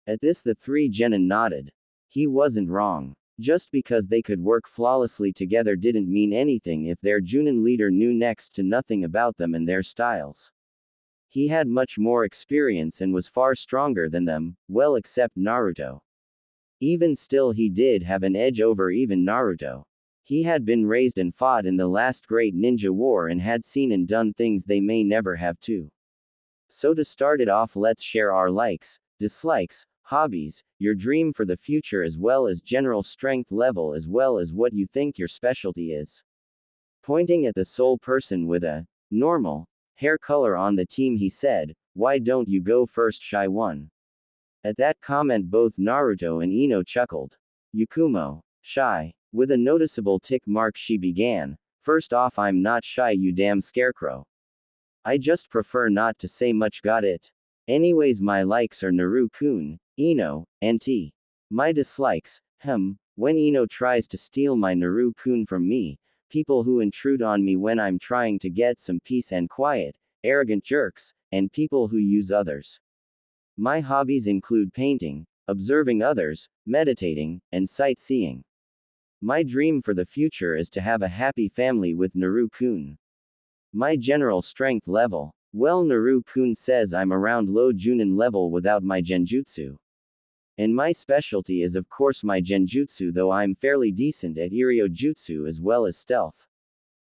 At this the three Genin nodded. He wasn't wrong. Just because they could work flawlessly together didn't mean anything if their Junin leader knew next to nothing about them and their styles. He had much more experience and was far stronger than them, well except Naruto. Even still he did have an edge over even Naruto. He had been raised and fought in the last great ninja war and had seen and done things they may never have too. So to start it off, let's share our likes, dislikes, hobbies, your dream for the future as well as general strength level as well as what you think your specialty is. Pointing at the sole person with a normal hair color on the team he said, why don't you go first, Shy One? At that comment both Naruto and Ino chuckled. Yakumo, shy. With a noticeable tick mark she began, first off I'm not shy you damn scarecrow. I just prefer not to say much, got it? Anyways, my likes are Naru-kun, Ino, and T. My dislikes, when Ino tries to steal my Naru-kun from me, people who intrude on me when I'm trying to get some peace and quiet, arrogant jerks, and people who use others. My hobbies include painting, observing others, meditating, and sightseeing. My dream for the future is to have a happy family with Naru-kun. My general strength level. Well, Naru-kun says I'm around low Junin level without my genjutsu. And my specialty is of course my genjutsu, though I'm fairly decent at Iryo jutsu as well as stealth.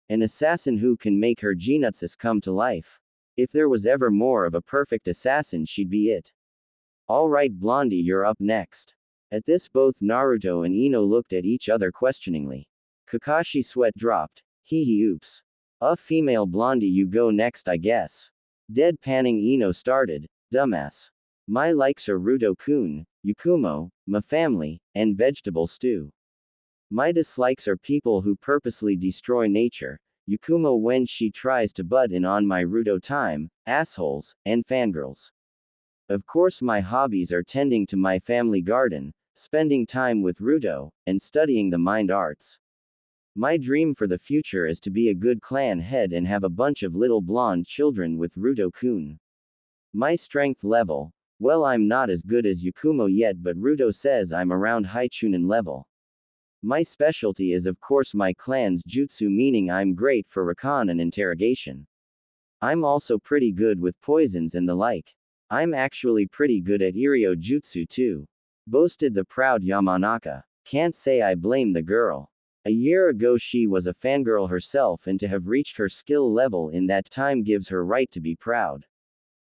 An assassin who can make her genutsus come to life. If there was ever more of a perfect assassin, she'd be it. Alright Blondie, you're up next. At this both Naruto and Ino looked at each other questioningly. Kakashi sweat dropped. Hee oops. Female Blondie, you go next I guess. Deadpanning Ino started. Dumbass. My likes are Ruto-kun, Yakumo, my family, and vegetable stew. My dislikes are people who purposely destroy nature, Yakumo when she tries to butt in on my Ruto time, assholes, and fangirls. Of course my hobbies are tending to my family garden, spending time with Ruto, and studying the mind arts. My dream for the future is to be a good clan head and have a bunch of little blonde children with Ruto-kun. My strength level. Well, I'm not as good as Yakumo yet, but Ruto says I'm around high Chunin level. My specialty is of course my clan's jutsu, meaning I'm great for recon and interrogation. I'm also pretty good with poisons and the like. I'm actually pretty good at Iryo Jutsu too. Boasted the proud Yamanaka. Can't say I blame the girl. A year ago she was a fangirl herself, and to have reached her skill level in that time gives her right to be proud.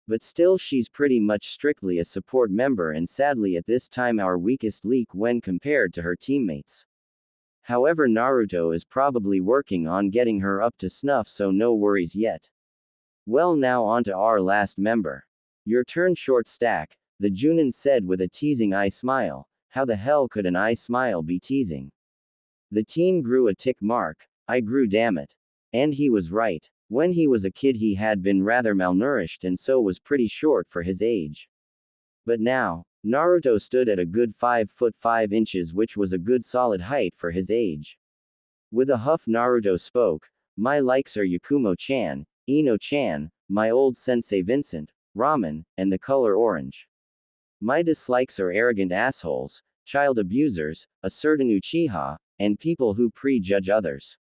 But still she's pretty much strictly a support member, and sadly at this time our weakest link when compared to her teammates. However, Naruto is probably working on getting her up to snuff, so no worries yet. Well, now on to our last member. Your turn, short stack, the Junin said with a teasing eye smile. How the hell could an eye smile be teasing? The teen grew a tick mark. I grew, damn it. And he was right. When he was a kid he had been rather malnourished and so was pretty short for his age. But now, Naruto stood at a good 5 foot 5 inches, which was a good solid height for his age. With a huff Naruto spoke, my likes are Yakumo-chan, Ino-chan, my old sensei Vincent, ramen, and the color orange. My dislikes are arrogant assholes, child abusers, a certain Uchiha, and people who prejudge others.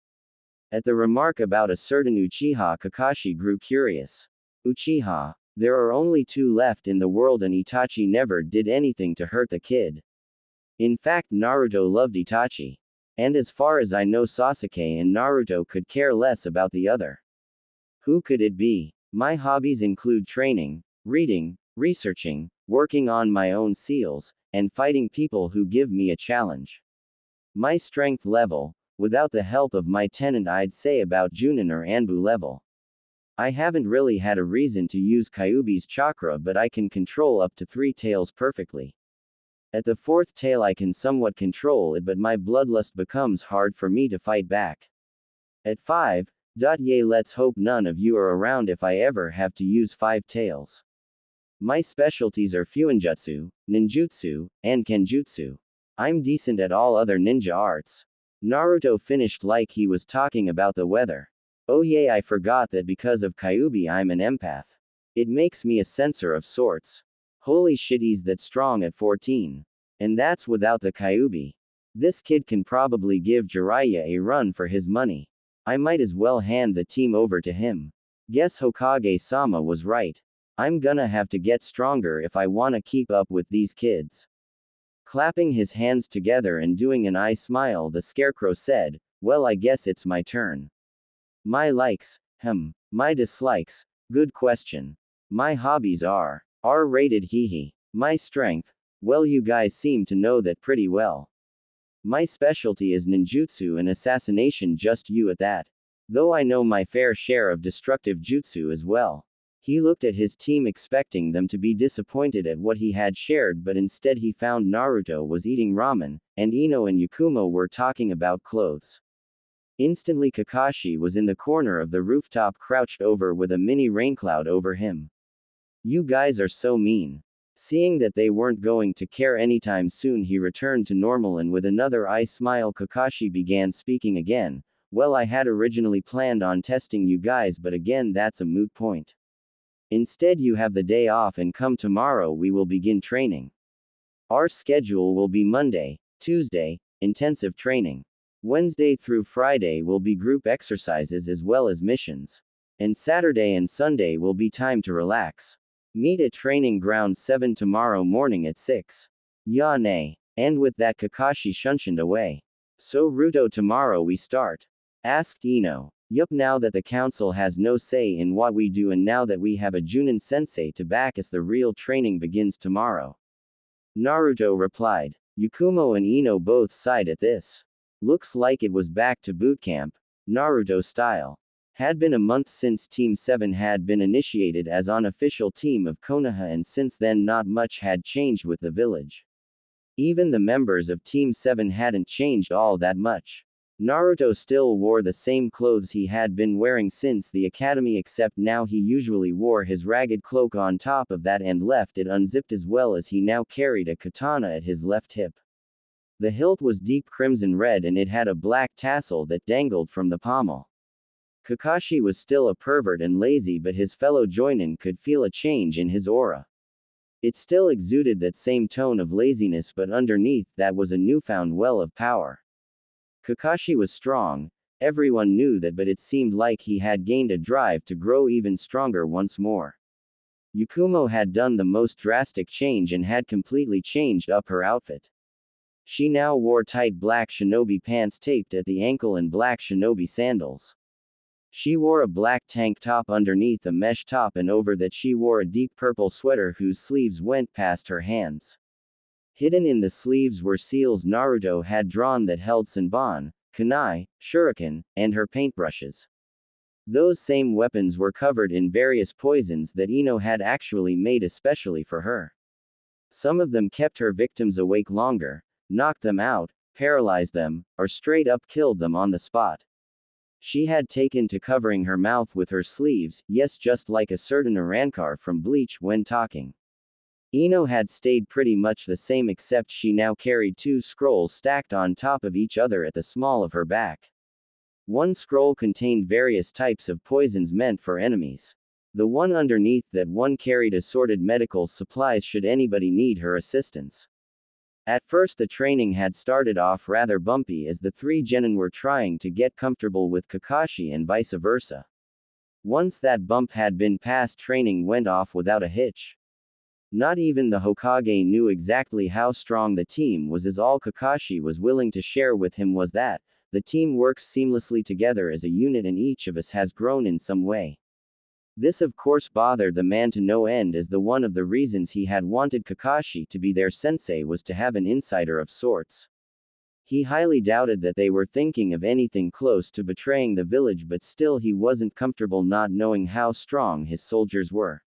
At the remark about a certain Uchiha, Kakashi grew curious. Uchiha? There are only 2 left in the world, and Itachi never did anything to hurt the kid. In fact, Naruto loved Itachi. And as far as I know, Sasuke and Naruto could care less about the other. Who could it be? My hobbies include training, reading, researching, working on my own seals, and fighting people who give me a challenge. My strength level, without the help of my tenant, I'd say about Junin or Anbu level. I haven't really had a reason to use Kyuubi's chakra, but I can control up to 3 tails perfectly. At the 4th tail I can somewhat control it, but my bloodlust becomes hard for me to fight back. At 5, yay, let's hope none of you are around if I ever have to use 5 tails. My specialties are Fuinjutsu, Ninjutsu, and Kenjutsu. I'm decent at all other ninja arts. Naruto finished like he was talking about the weather. Oh yay, I forgot that because of Kyuubi I'm an empath. It makes me a sensor of sorts. Holy shit, he's that strong at 14. And that's without the Kyuubi. This kid can probably give Jiraiya a run for his money. I might as well hand the team over to him. Guess Hokage-sama was right. I'm gonna have to get stronger if I wanna keep up with these kids. Clapping his hands together and doing an eye smile, the scarecrow said, well, I guess it's my turn. My likes, my dislikes, good question. My hobbies are R-rated, hee. My strength, well, you guys seem to know that pretty well. My specialty is ninjutsu and assassination, just you at that. Though I know my fair share of destructive jutsu as well. He looked at his team expecting them to be disappointed at what he had shared, but instead he found Naruto was eating ramen, and Ino and Yakumo were talking about clothes. Instantly Kakashi was in the corner of the rooftop, crouched over with a mini raincloud over him. You guys are so mean. Seeing that they weren't going to care anytime soon, he returned to normal, and with another eye smile Kakashi began speaking again. Well, I had originally planned on testing you guys, but again that's a moot point. Instead you have the day off, and come tomorrow we will begin training. Our schedule will be Monday, Tuesday, intensive training. Wednesday through Friday will be group exercises as well as missions. And Saturday and Sunday will be time to relax. Meet at Training Ground 7 tomorrow morning at 6. Ya nay. And with that Kakashi shunshined away. So Ruto, tomorrow we start? Asked Ino. Yup, now that the council has no say in what we do and now that we have a Junin sensei to back us, the real training begins tomorrow. Naruto replied. Yakumo and Ino both sighed at this. Looks like it was back to boot camp, Naruto style. Had been a month since Team 7 had been initiated as unofficial team of Konoha, and since then not much had changed with the village. Even the members of Team 7 hadn't changed all that much. Naruto still wore the same clothes he had been wearing since the academy, except now he usually wore his ragged cloak on top of that and left it unzipped, as well as he now carried a katana at his left hip. The hilt was deep crimson red and it had a black tassel that dangled from the pommel. Kakashi was still a pervert and lazy, but his fellow joinin could feel a change in his aura. It still exuded that same tone of laziness, but underneath that was a newfound well of power. Kakashi was strong, everyone knew that, but it seemed like he had gained a drive to grow even stronger once more. Yakumo had done the most drastic change and had completely changed up her outfit. She now wore tight black shinobi pants taped at the ankle and black shinobi sandals. She wore a black tank top underneath a mesh top, and over that she wore a deep purple sweater whose sleeves went past her hands. Hidden in the sleeves were seals Naruto had drawn that held senbon, kunai, shuriken, and her paintbrushes. Those same weapons were covered in various poisons that Ino had actually made especially for her. Some of them kept her victims awake longer, knocked them out, paralyzed them, or straight up killed them on the spot. She had taken to covering her mouth with her sleeves, yes, just like a certain Arankar from Bleach when talking. Ino had stayed pretty much the same, except she now carried 2 scrolls stacked on top of each other at the small of her back. One scroll contained various types of poisons meant for enemies. The one underneath that one carried assorted medical supplies should anybody need her assistance. At first the training had started off rather bumpy as the 3 genin were trying to get comfortable with Kakashi and vice versa. Once that bump had been passed, training went off without a hitch. Not even the Hokage knew exactly how strong the team was, as all Kakashi was willing to share with him was that the team works seamlessly together as a unit and each of us has grown in some way. This of course bothered the man to no end, as the one of the reasons he had wanted Kakashi to be their sensei was to have an insider of sorts. He highly doubted that they were thinking of anything close to betraying the village, but still he wasn't comfortable not knowing how strong his soldiers were.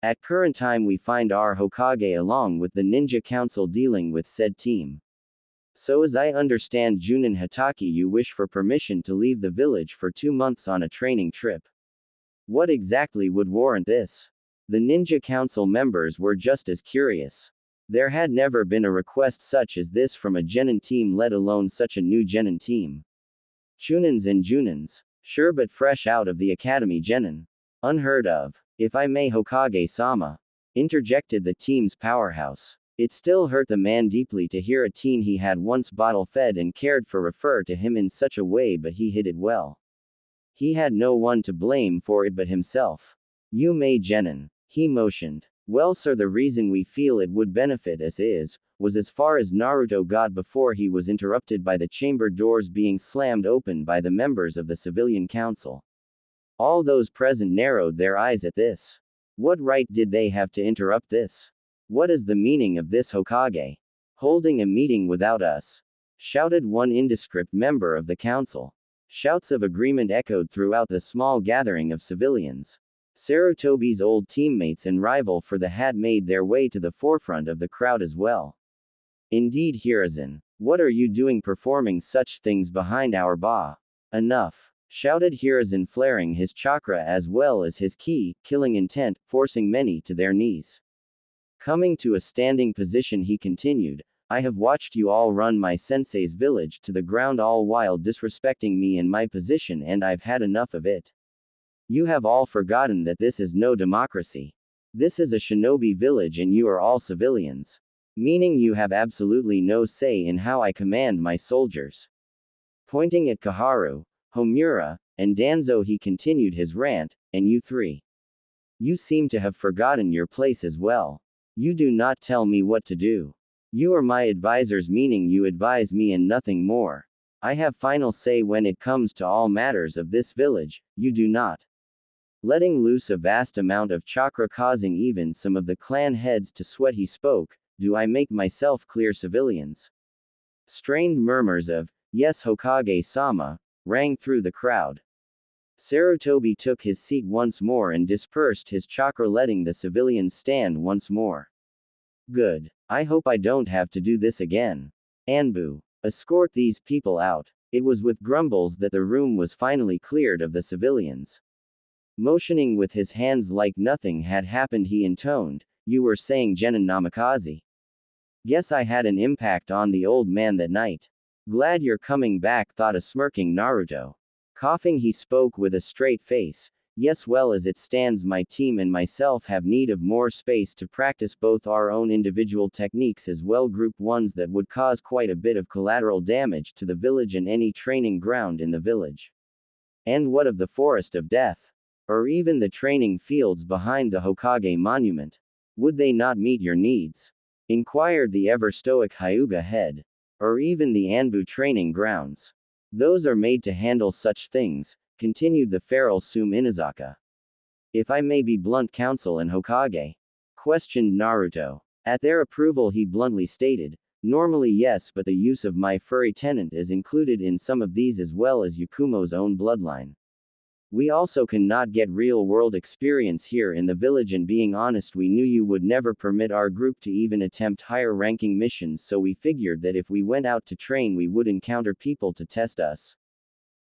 At current time we find our Hokage along with the ninja council dealing with said team. So as I understand, Junin Hatake, you wish for permission to leave the village for 2 months on a training trip. What exactly would warrant this? The ninja council members were just as curious. There had never been a request such as this from a genin team, let alone such a new genin team. Chunins and Junins. Sure, but fresh out of the academy genin. Unheard of. If I may, Hokage-sama, interjected the team's powerhouse. It still hurt the man deeply to hear a teen he had once bottle-fed and cared for refer to him in such a way, but he hid it well. He had no one to blame for it but himself. You may genin. He motioned. Well sir, the reason we feel it would benefit us was as far as Naruto got before he was interrupted by the chamber doors being slammed open by the members of the civilian council. All those present narrowed their eyes at this. What right did they have to interrupt this? What is the meaning of this, Hokage? Holding a meeting without us? Shouted one indescript member of the council. Shouts of agreement echoed throughout the small gathering of civilians. Sarutobi's old teammates and rival for the hat made their way to the forefront of the crowd as well. Indeed, Hiruzen, what are you doing performing such things behind our ba? Enough! Shouted Hiruzen, flaring his chakra as well as his ki, killing intent, forcing many to their knees. Coming to a standing position, he continued, I have watched you all run my sensei's village to the ground, all while disrespecting me and my position, and I've had enough of it. You have all forgotten that this is no democracy. This is a shinobi village and you are all civilians. Meaning you have absolutely no say in how I command my soldiers. Pointing at Kaharu, Homura, and Danzo, he continued his rant, and you 3. You seem to have forgotten your place as well. You do not tell me what to do. You are my advisors, meaning you advise me and nothing more. I have final say when it comes to all matters of this village, you do not. Letting loose a vast amount of chakra, causing even some of the clan heads to sweat, he spoke, do I make myself clear, civilians? Strained murmurs of, yes Hokage-sama, rang through the crowd. Sarutobi took his seat once more and dispersed his chakra, letting the civilians stand once more. Good. I hope I don't have to do this again. Anbu, escort these people out. It was with grumbles that the room was finally cleared of the civilians. Motioning with his hands like nothing had happened, he intoned, you were saying genin namikaze. Guess I had an impact on the old man that night. Glad you're coming back, thought a smirking Naruto. Coughing, he spoke with a straight face. Yes, well, as it stands, my team and myself have need of more space to practice both our own individual techniques as well group ones that would cause quite a bit of collateral damage to the village and any training ground in the village. And what of the forest of death? or even the training fields behind the Hokage monument? Would they not meet your needs? Inquired the ever-stoic Hyuga head. Or even the Anbu training grounds. Those are made to handle such things, continued the feral Sum Inazaka. If I may be blunt, council and Hokage? Questioned Naruto. At their approval, he bluntly stated, normally yes, but the use of my furry tenant is included in some of these as well as Yakumo's own bloodline. We also cannot get real-world experience here in the village, and being honest, we knew you would never permit our group to even attempt higher-ranking missions, so we figured that if we went out to train we would encounter people to test us.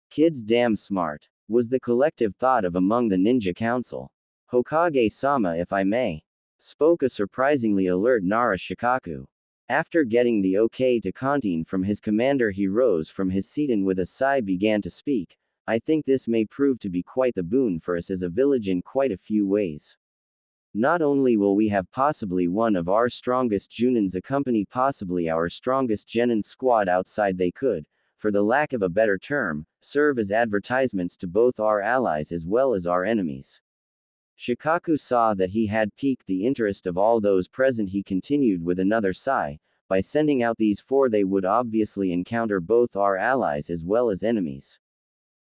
Kids damn smart, was the collective thought of among the ninja council. Hokage-sama, if I may, spoke a surprisingly alert Nara Shikaku. After getting the okay to canteen from his commander, he rose from his seat and with a sigh began to speak. I think this may prove to be quite the boon for us as a village in quite a few ways. Not only will we have possibly one of our strongest Junins accompany possibly our strongest Genin squad outside, they could, for the lack of a better term, serve as advertisements to both our allies as well as our enemies. Shikaku saw that he had piqued the interest of all those present. He continued with another sigh, by sending out these four they would obviously encounter both our allies as well as enemies.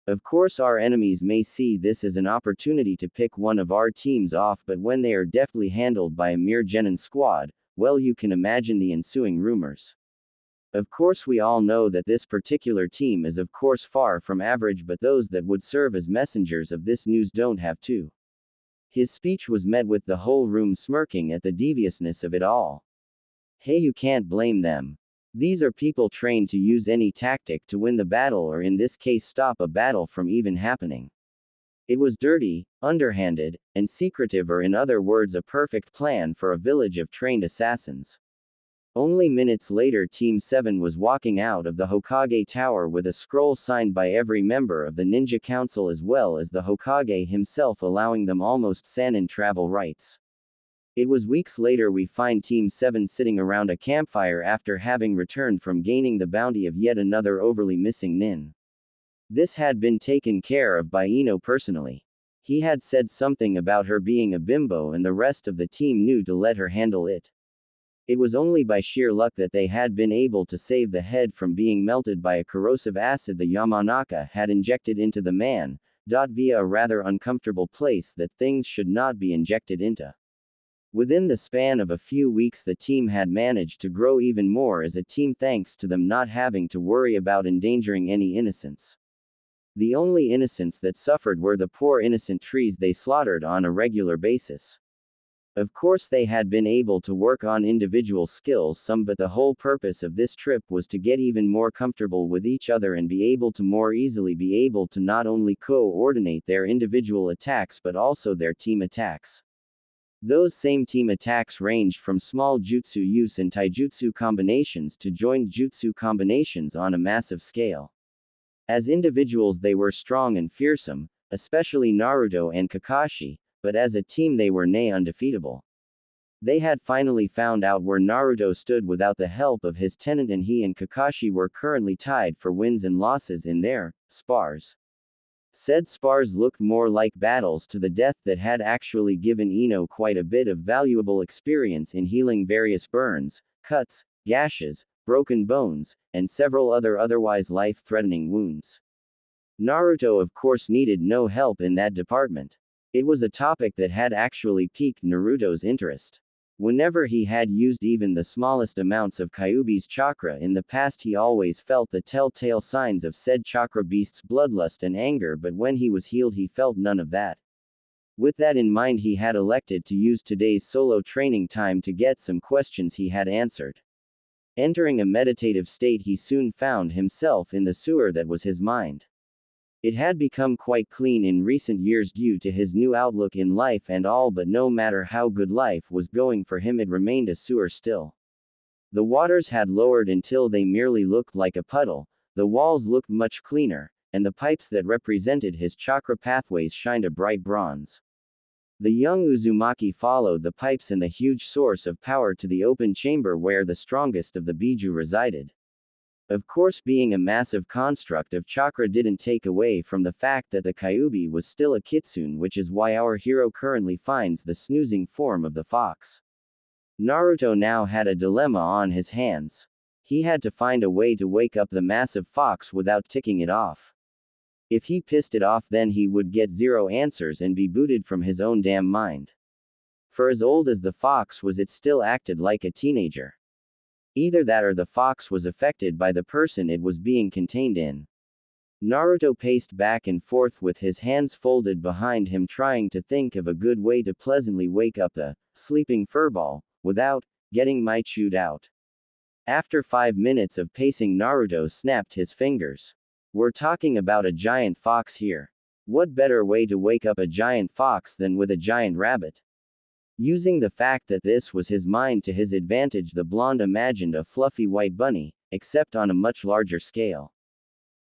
Of course our enemies may see this as an opportunity to pick one of our teams off, but when they are deftly handled by a mere Genin squad, well, you can imagine the ensuing rumors. Of course we all know that this particular team is of course far from average, but those that would serve as messengers of this news don't have to. His speech was met with the whole room smirking at the deviousness of it all. Hey, you can't blame them. These are people trained to use any tactic to win the battle, or in this case stop a battle from even happening. It was dirty, underhanded, and secretive, or in other words a perfect plan for a village of trained assassins. Only minutes later Team 7 was walking out of the Hokage Tower with a scroll signed by every member of the Ninja Council as well as the Hokage himself, allowing them almost Sanin travel rights. It was weeks later we find Team 7 sitting around a campfire after having returned from gaining the bounty of yet another overly missing nin. This had been taken care of by Ino personally. He had said something about her being a bimbo and the rest of the team knew to let her handle it. It was only by sheer luck that they had been able to save the head from being melted by a corrosive acid the Yamanaka had injected into the man, via a rather uncomfortable place that things should not be injected into. Within the span of a few weeks the team had managed to grow even more as a team thanks to them not having to worry about endangering any innocents. The only innocents that suffered were the poor innocent trees they slaughtered on a regular basis. Of course they had been able to work on individual skills some, but the whole purpose of this trip was to get even more comfortable with each other and be able to more easily be able to not only coordinate their individual attacks but also their team attacks. Those same team attacks ranged from small jutsu use and taijutsu combinations to joint jutsu combinations on a massive scale. As individuals they were strong and fearsome, especially Naruto and Kakashi, but as a team they were nay undefeatable. They had finally found out where Naruto stood without the help of his tenant, and he and Kakashi were currently tied for wins and losses in their spars. Said spars looked more like battles to the death that had actually given Ino quite a bit of valuable experience in healing various burns, cuts, gashes, broken bones, and several other otherwise life-threatening wounds. Naruto of course needed no help in that department. It was a topic that had actually piqued Naruto's interest. Whenever he had used even the smallest amounts of Kyuubi's chakra in the past, he always felt the telltale signs of said chakra beast's bloodlust and anger, but when he was healed he felt none of that. With that in mind he had elected to use today's solo training time to get some questions he had answered. Entering a meditative state he soon found himself in the sewer that was his mind. It had become quite clean in recent years due to his new outlook in life and all, but no matter how good life was going for him it remained a sewer still. The waters had lowered until they merely looked like a puddle, the walls looked much cleaner, and the pipes that represented his chakra pathways shined a bright bronze. The young Uzumaki followed the pipes and the huge source of power to the open chamber where the strongest of the Biju resided. Of course, being a massive construct of chakra didn't take away from the fact that the Kyuubi was still a kitsune, which is why our hero currently finds the snoozing form of the fox. Naruto now had a dilemma on his hands. He had to find a way to wake up the massive fox without ticking it off. If he pissed it off, then he would get zero answers and be booted from his own damn mind. For as old as the fox was, it still acted like a teenager. Either that or the fox was affected by the person it was being contained in. Naruto paced back and forth with his hands folded behind him, trying to think of a good way to pleasantly wake up the sleeping furball without getting chewed out. After 5 minutes of pacing, Naruto snapped his fingers. We're talking about a giant fox here. What better way to wake up a giant fox than with a giant rabbit? Using the fact that this was his mind to his advantage, the blonde imagined a fluffy white bunny, except on a much larger scale.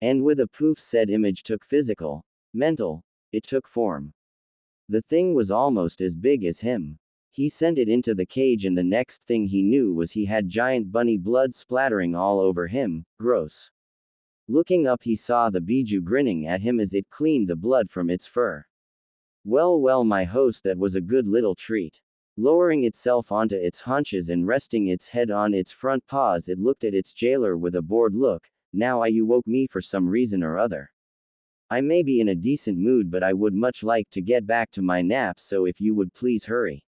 And with a poof, said image took physical, mental, it took form. The thing was almost as big as him. He sent it into the cage, and the next thing he knew was he had giant bunny blood splattering all over him. Gross. Looking up, he saw the Biju grinning at him as it cleaned the blood from its fur. Well, well, my host, that was a good little treat. Lowering itself onto its haunches and resting its head on its front paws, it looked at its jailer with a bored look. Now you woke me for some reason or other. I may be in a decent mood, but I would much like to get back to my nap, so if you would please hurry.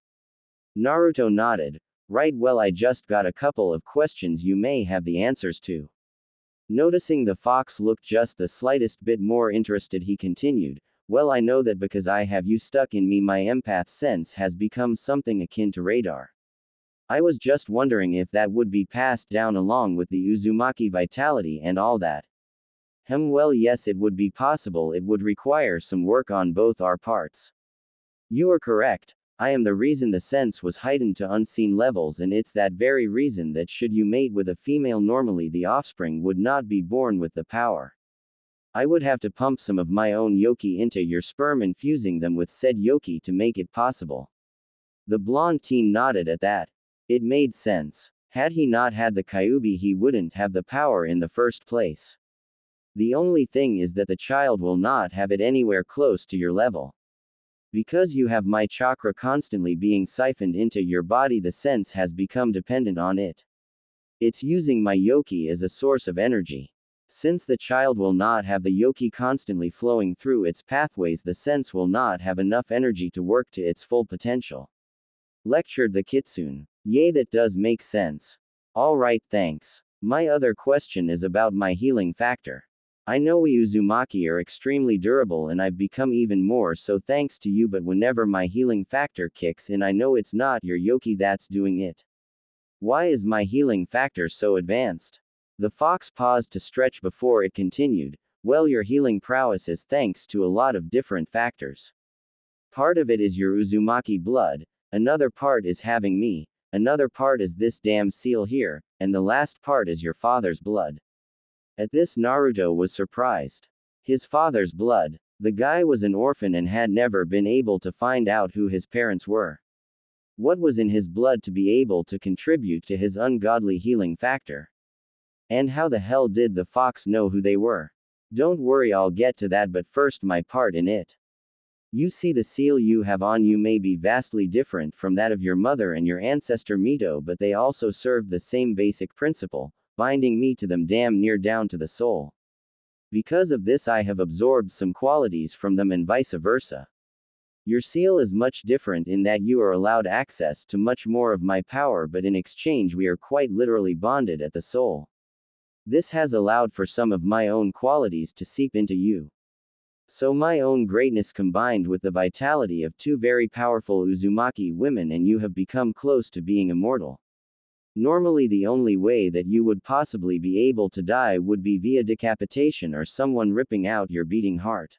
Naruto nodded. Right, well, I just got a couple of questions you may have the answers to. Noticing the fox looked just the slightest bit more interested, he continued. Well, I know that because I have you stuck in me, my empath sense has become something akin to radar. I was just wondering if that would be passed down along with the Uzumaki vitality and all that. Well, yes, it would be possible. It would require some work on both our parts. You are correct. I am the reason the sense was heightened to unseen levels, and it's that very reason that should you mate with a female, normally the offspring would not be born with the power. I would have to pump some of my own yoki into your sperm, infusing them with said yoki to make it possible. The blonde teen nodded at that. It made sense. Had he not had the Kyuubi, he wouldn't have the power in the first place. The only thing is that the child will not have it anywhere close to your level. Because you have my chakra constantly being siphoned into your body, the sense has become dependent on it. It's using my yoki as a source of energy. Since the child will not have the yoki constantly flowing through its pathways, the sense will not have enough energy to work to its full potential. Lectured the kitsune. Yay, that does make sense. Alright, thanks. My other question is about my healing factor. I know we Uzumaki are extremely durable, and I've become even more so thanks to you, but whenever my healing factor kicks in, I know it's not your yoki that's doing it. Why is my healing factor so advanced? The fox paused to stretch before it continued. Well, your healing prowess is thanks to a lot of different factors. Part of it is your Uzumaki blood, another part is having me, another part is this damn seal here, and the last part is your father's blood. At this, Naruto was surprised. His father's blood. The guy was an orphan and had never been able to find out who his parents were. What was in his blood to be able to contribute to his ungodly healing factor? And how the hell did the fox know who they were? Don't worry, I'll get to that, but first my part in it. You see, the seal you have on you may be vastly different from that of your mother and your ancestor Mito, but they also serve the same basic principle, binding me to them damn near down to the soul. Because of this, I have absorbed some qualities from them and vice versa. Your seal is much different in that you are allowed access to much more of my power, but in exchange we are quite literally bonded at the soul. This has allowed for some of my own qualities to seep into you. So my own greatness combined with the vitality of two very powerful Uzumaki women, and you have become close to being immortal. Normally the only way that you would possibly be able to die would be via decapitation or someone ripping out your beating heart.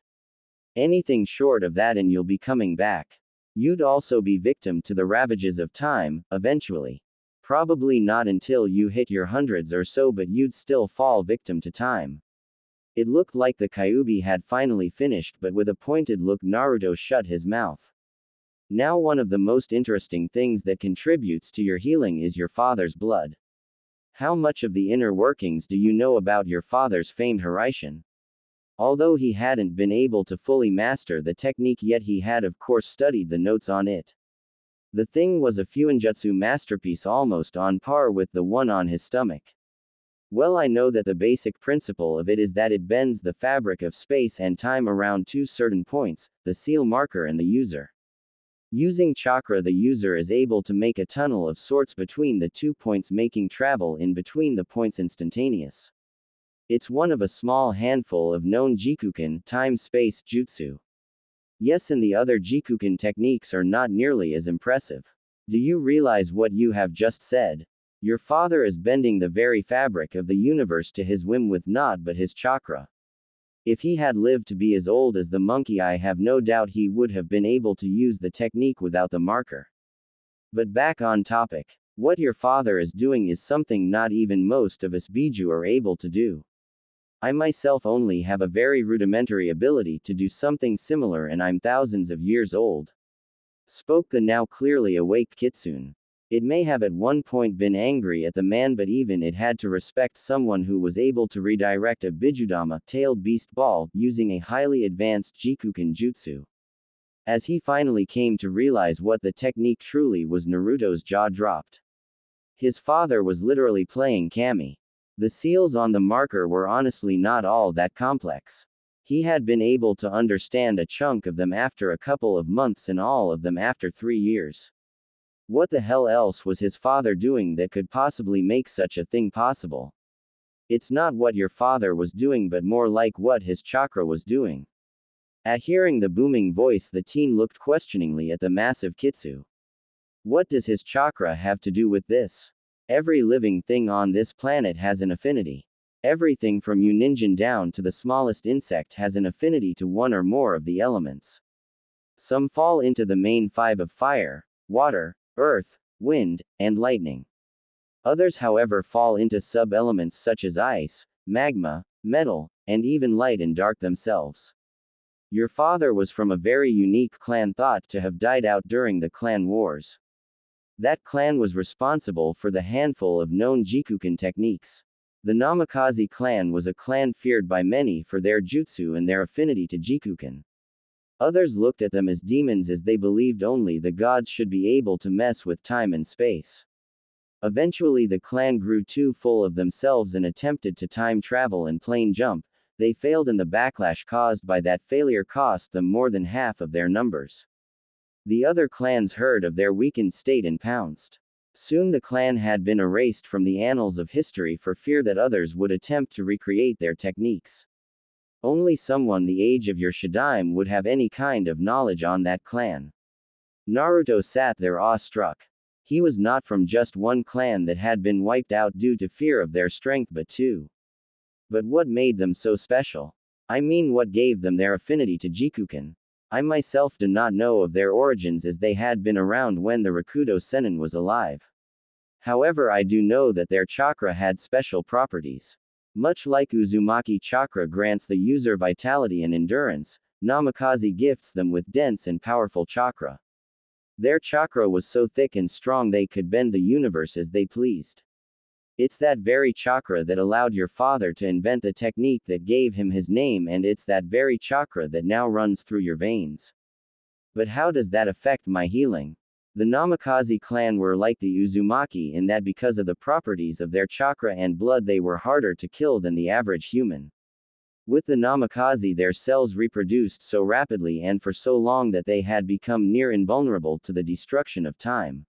Anything short of that and you'll be coming back. You'd also be victim to the ravages of time, eventually. Probably not until you hit your hundreds or so, but you'd still fall victim to time. It looked like the Kyuubi had finally finished, but with a pointed look Naruto shut his mouth. Now, one of the most interesting things that contributes to your healing is your father's blood. How much of the inner workings do you know about your father's famed Hiraishin? Although he hadn't been able to fully master the technique yet, he had of course studied the notes on it. The thing was a fuinjutsu masterpiece almost on par with the one on his stomach. Well, I know that the basic principle of it is that it bends the fabric of space and time around two certain points, the seal marker and the user. Using chakra, the user is able to make a tunnel of sorts between the 2 points, making travel in between the points instantaneous. It's one of a small handful of known jikuken, time-space jutsu. Yes, and the other jikuken techniques are not nearly as impressive. Do you realize what you have just said? Your father is bending the very fabric of the universe to his whim with naught but his chakra. If he had lived to be as old as the monkey, I have no doubt he would have been able to use the technique without the marker. But back on topic. What your father is doing is something not even most of us Biju are able to do. I myself only have a very rudimentary ability to do something similar, and I'm thousands of years old. Spoke the now clearly awake Kitsune. It may have at one point been angry at the man, but even it had to respect someone who was able to redirect a Bijudama, tailed beast ball, using a highly advanced Jikuken jutsu. As he finally came to realize what the technique truly was, Naruto's jaw dropped. His father was literally playing kami. The seals on the marker were honestly not all that complex. He had been able to understand a chunk of them after a couple of months and all of them after 3 years. What the hell else was his father doing that could possibly make such a thing possible? It's not what your father was doing, but more like what his chakra was doing. At hearing the booming voice, the teen looked questioningly at the massive Kitsu. What does his chakra have to do with this? Every living thing on this planet has an affinity. Everything from you ninja down to the smallest insect has an affinity to one or more of the elements. Some fall into the main 5 of fire, water, earth, wind, and lightning. Others, however, fall into sub-elements such as ice, magma, metal, and even light and dark themselves. Your father was from a very unique clan thought to have died out during the clan wars. That clan was responsible for the handful of known Jikuken techniques. The Namikaze clan was a clan feared by many for their jutsu and their affinity to Jikuken. Others looked at them as demons, as they believed only the gods should be able to mess with time and space. Eventually the clan grew too full of themselves and attempted to time travel and plane jump. They failed, and the backlash caused by that failure cost them more than half of their numbers. The other clans heard of their weakened state and pounced. Soon the clan had been erased from the annals of history for fear that others would attempt to recreate their techniques. Only someone the age of your Shadaime would have any kind of knowledge on that clan. Naruto sat there awestruck. He was not from just one clan that had been wiped out due to fear of their strength, but two. But what made them so special? I mean, what gave them their affinity to Jikuken? I myself do not know of their origins, as they had been around when the Rakudo Sennin was alive. However, I do know that their chakra had special properties. Much like Uzumaki chakra grants the user vitality and endurance, Namikaze gifts them with dense and powerful chakra. Their chakra was so thick and strong they could bend the universe as they pleased. It's that very chakra that allowed your father to invent the technique that gave him his name, and it's that very chakra that now runs through your veins. But how does that affect my healing? The Namikaze clan were like the Uzumaki in that because of the properties of their chakra and blood they were harder to kill than the average human. With the Namikaze, their cells reproduced so rapidly and for so long that they had become near invulnerable to the destruction of time.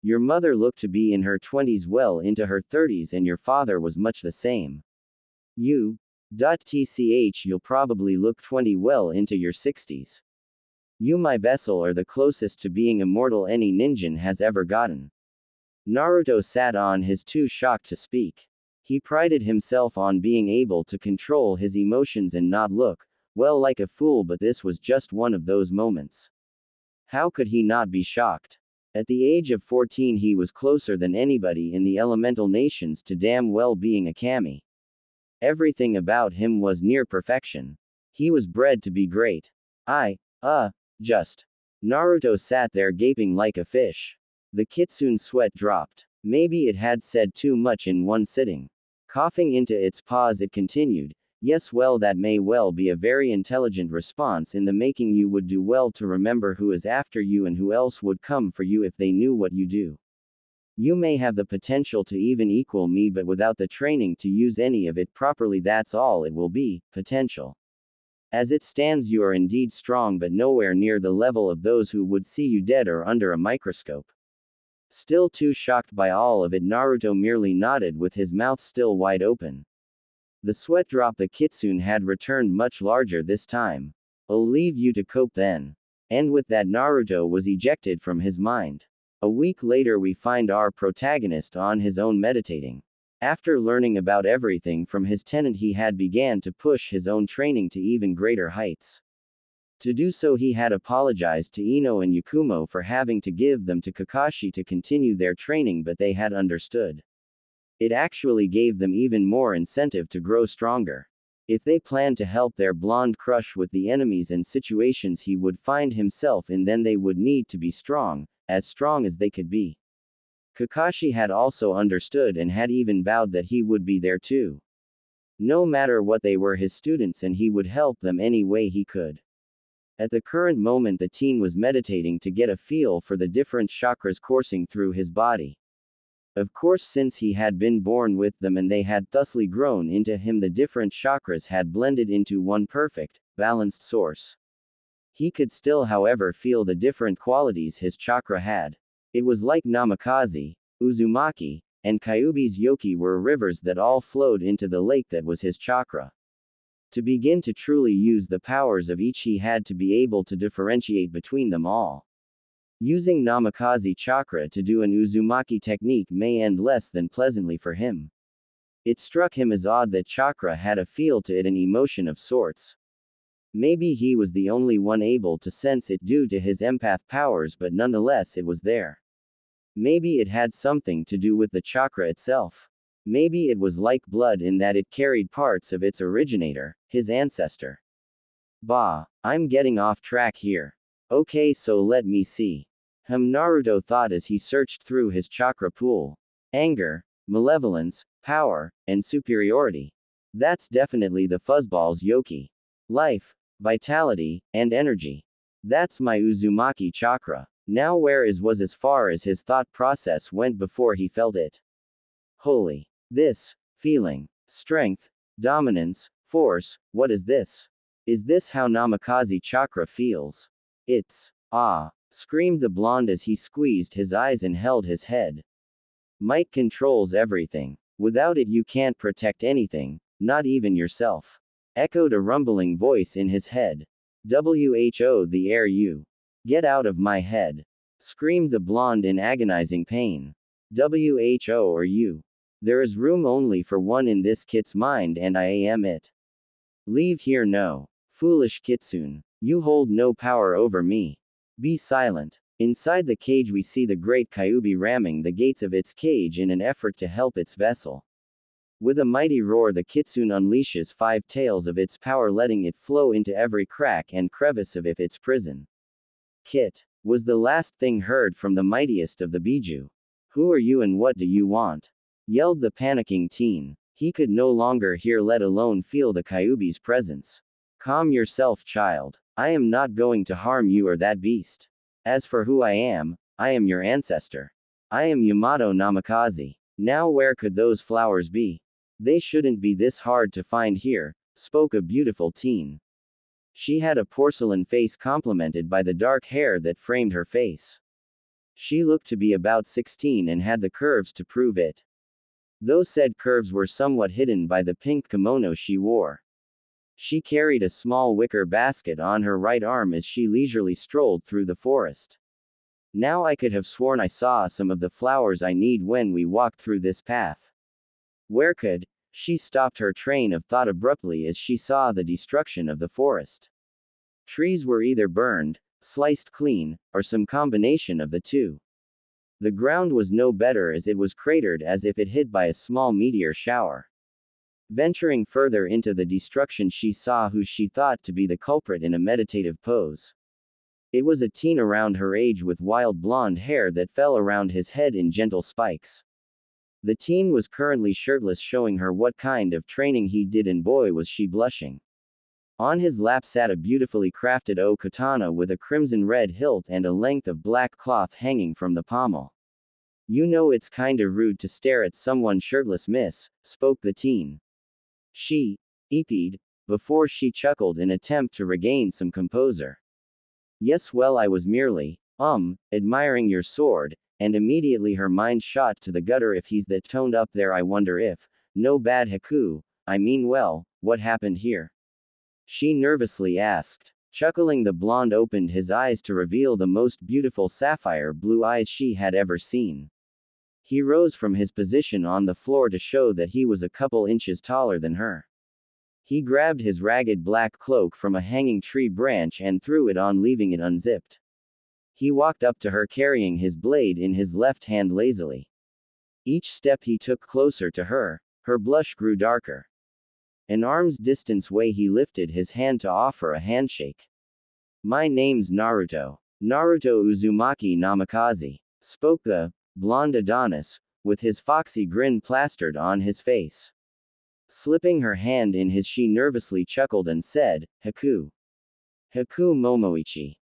Your mother looked to be in her 20s, well into her 30s, and your father was much the same. You'll probably look 20 well into your 60s. You, my vessel, are the closest to being immortal any ninja has ever gotten. Naruto sat on his too shocked to speak. He prided himself on being able to control his emotions and not look, well, like a fool, but this was just one of those moments. How could he not be shocked? At the age of 14 he was closer than anybody in the elemental nations to damn well being a kami. Everything about him was near perfection. He was bred to be great. Just. Naruto sat there gaping like a fish. The Kitsune's sweat dropped. Maybe it had said too much in one sitting. Coughing into its pause, it continued, "Yes, well, that may well be a very intelligent response in the making. You would do well to remember who is after you and who else would come for you if they knew what you do. You may have the potential to even equal me, but without the training to use any of it properly, that's all it will be, potential. As it stands, you are indeed strong, but nowhere near the level of those who would see you dead or under a microscope." Still too shocked by all of it, Naruto merely nodded with his mouth still wide open. The sweat drop the kitsune had returned much larger this time. "I'll leave you to cope then." And with that, Naruto was ejected from his mind. A week later, we find our protagonist on his own meditating. After learning about everything from his tenant, he had began to push his own training to even greater heights. To do so, he had apologized to Ino and Yakumo for having to give them to Kakashi to continue their training, but they had understood. It actually gave them even more incentive to grow stronger. If they planned to help their blonde crush with the enemies and situations he would find himself in, then they would need to be strong as they could be. Kakashi had also understood and had even vowed that he would be there too. No matter what, they were his students and he would help them any way he could. At the current moment, the teen was meditating to get a feel for the different chakras coursing through his body. Of course, since he had been born with them and they had thusly grown into him, the different chakras had blended into one perfect, balanced source. He could still, however, feel the different qualities his chakra had. It was like Namikaze, Uzumaki, and Kyuubi's yoki were rivers that all flowed into the lake that was his chakra. To begin to truly use the powers of each, he had to be able to differentiate between them all. Using Namikaze chakra to do an Uzumaki technique may end less than pleasantly for him. It struck him as odd that chakra had a feel to it, an emotion of sorts. Maybe he was the only one able to sense it due to his empath powers, but nonetheless it was there. Maybe it had something to do with the chakra itself. Maybe it was like blood in that it carried parts of its originator, his ancestor. Bah, I'm getting off track here. Okay, so let me see. Naruto thought as he searched through his chakra pool. Anger, malevolence, power, and superiority. That's definitely the fuzzball's yoki. Life, vitality, and energy. That's my Uzumaki chakra. Now where was as far as his thought process went before he felt it. Holy. This feeling. Strength, dominance, force, what is this? Is this how Namikaze chakra feels? It's, ah, screamed the blonde as he squeezed his eyes and held his head. Might controls everything. Without it you can't protect anything, not even yourself. Echoed a rumbling voice in his head. Who the air you. Get out of my head. Screamed the blonde in agonizing pain. Who or you. There is room only for one in this kit's mind and I am it. Leave here, no. Foolish kitsune. You hold no power over me. Be silent. Inside the cage we see the great Kyuubi ramming the gates of its cage in an effort to help its vessel. With a mighty roar the kitsune unleashes 5 tails of its power, letting it flow into every crack and crevice of its prison. Kit, was the last thing heard from the mightiest of the Biju. Who are you and what do you want? Yelled the panicking teen. He could no longer hear, let alone feel the Kyuubi's presence. Calm yourself, child. I am not going to harm you or that beast. As for who I am your ancestor. I am Yamato Namikaze. Now where could those flowers be? They shouldn't be this hard to find here, spoke a beautiful teen. She had a porcelain face complemented by the dark hair that framed her face. She looked to be about 16 and had the curves to prove it. Those said curves were somewhat hidden by the pink kimono she wore. She carried a small wicker basket on her right arm as she leisurely strolled through the forest. Now I could have sworn I saw some of the flowers I need when we walked through this path. Where could? She stopped her train of thought abruptly as she saw the destruction of the forest. Trees were either burned, sliced clean, or some combination of the two. The ground was no better as it was cratered as if it hit by a small meteor shower. Venturing further into the destruction she saw who she thought to be the culprit in a meditative pose. It was a teen around her age with wild blonde hair that fell around his head in gentle spikes. The teen was currently shirtless, showing her what kind of training he did, and boy was she blushing. On his lap sat a beautifully crafted katana with a crimson-red hilt and a length of black cloth hanging from the pommel. "You know it's kinda rude to stare at someone shirtless, miss," spoke the teen. She eepied before she chuckled in attempt to regain some composure. "Yes, well, I was merely, admiring your sword," and immediately her mind shot to the gutter. "If he's that toned up there, I wonder if, no bad Haku, I mean, well, what happened here?" She nervously asked. Chuckling, the blonde opened his eyes to reveal the most beautiful sapphire blue eyes she had ever seen. He rose from his position on the floor to show that he was a couple inches taller than her. He grabbed his ragged black cloak from a hanging tree branch and threw it on, leaving it unzipped. He walked up to her carrying his blade in his left hand lazily. Each step he took closer to her, her blush grew darker. An arm's distance away, he lifted his hand to offer a handshake. "My name's Naruto. Naruto Uzumaki Namikaze," spoke the blonde Adonis, with his foxy grin plastered on his face. Slipping her hand in his, she nervously chuckled and said, "Haku. Haku Momoichi."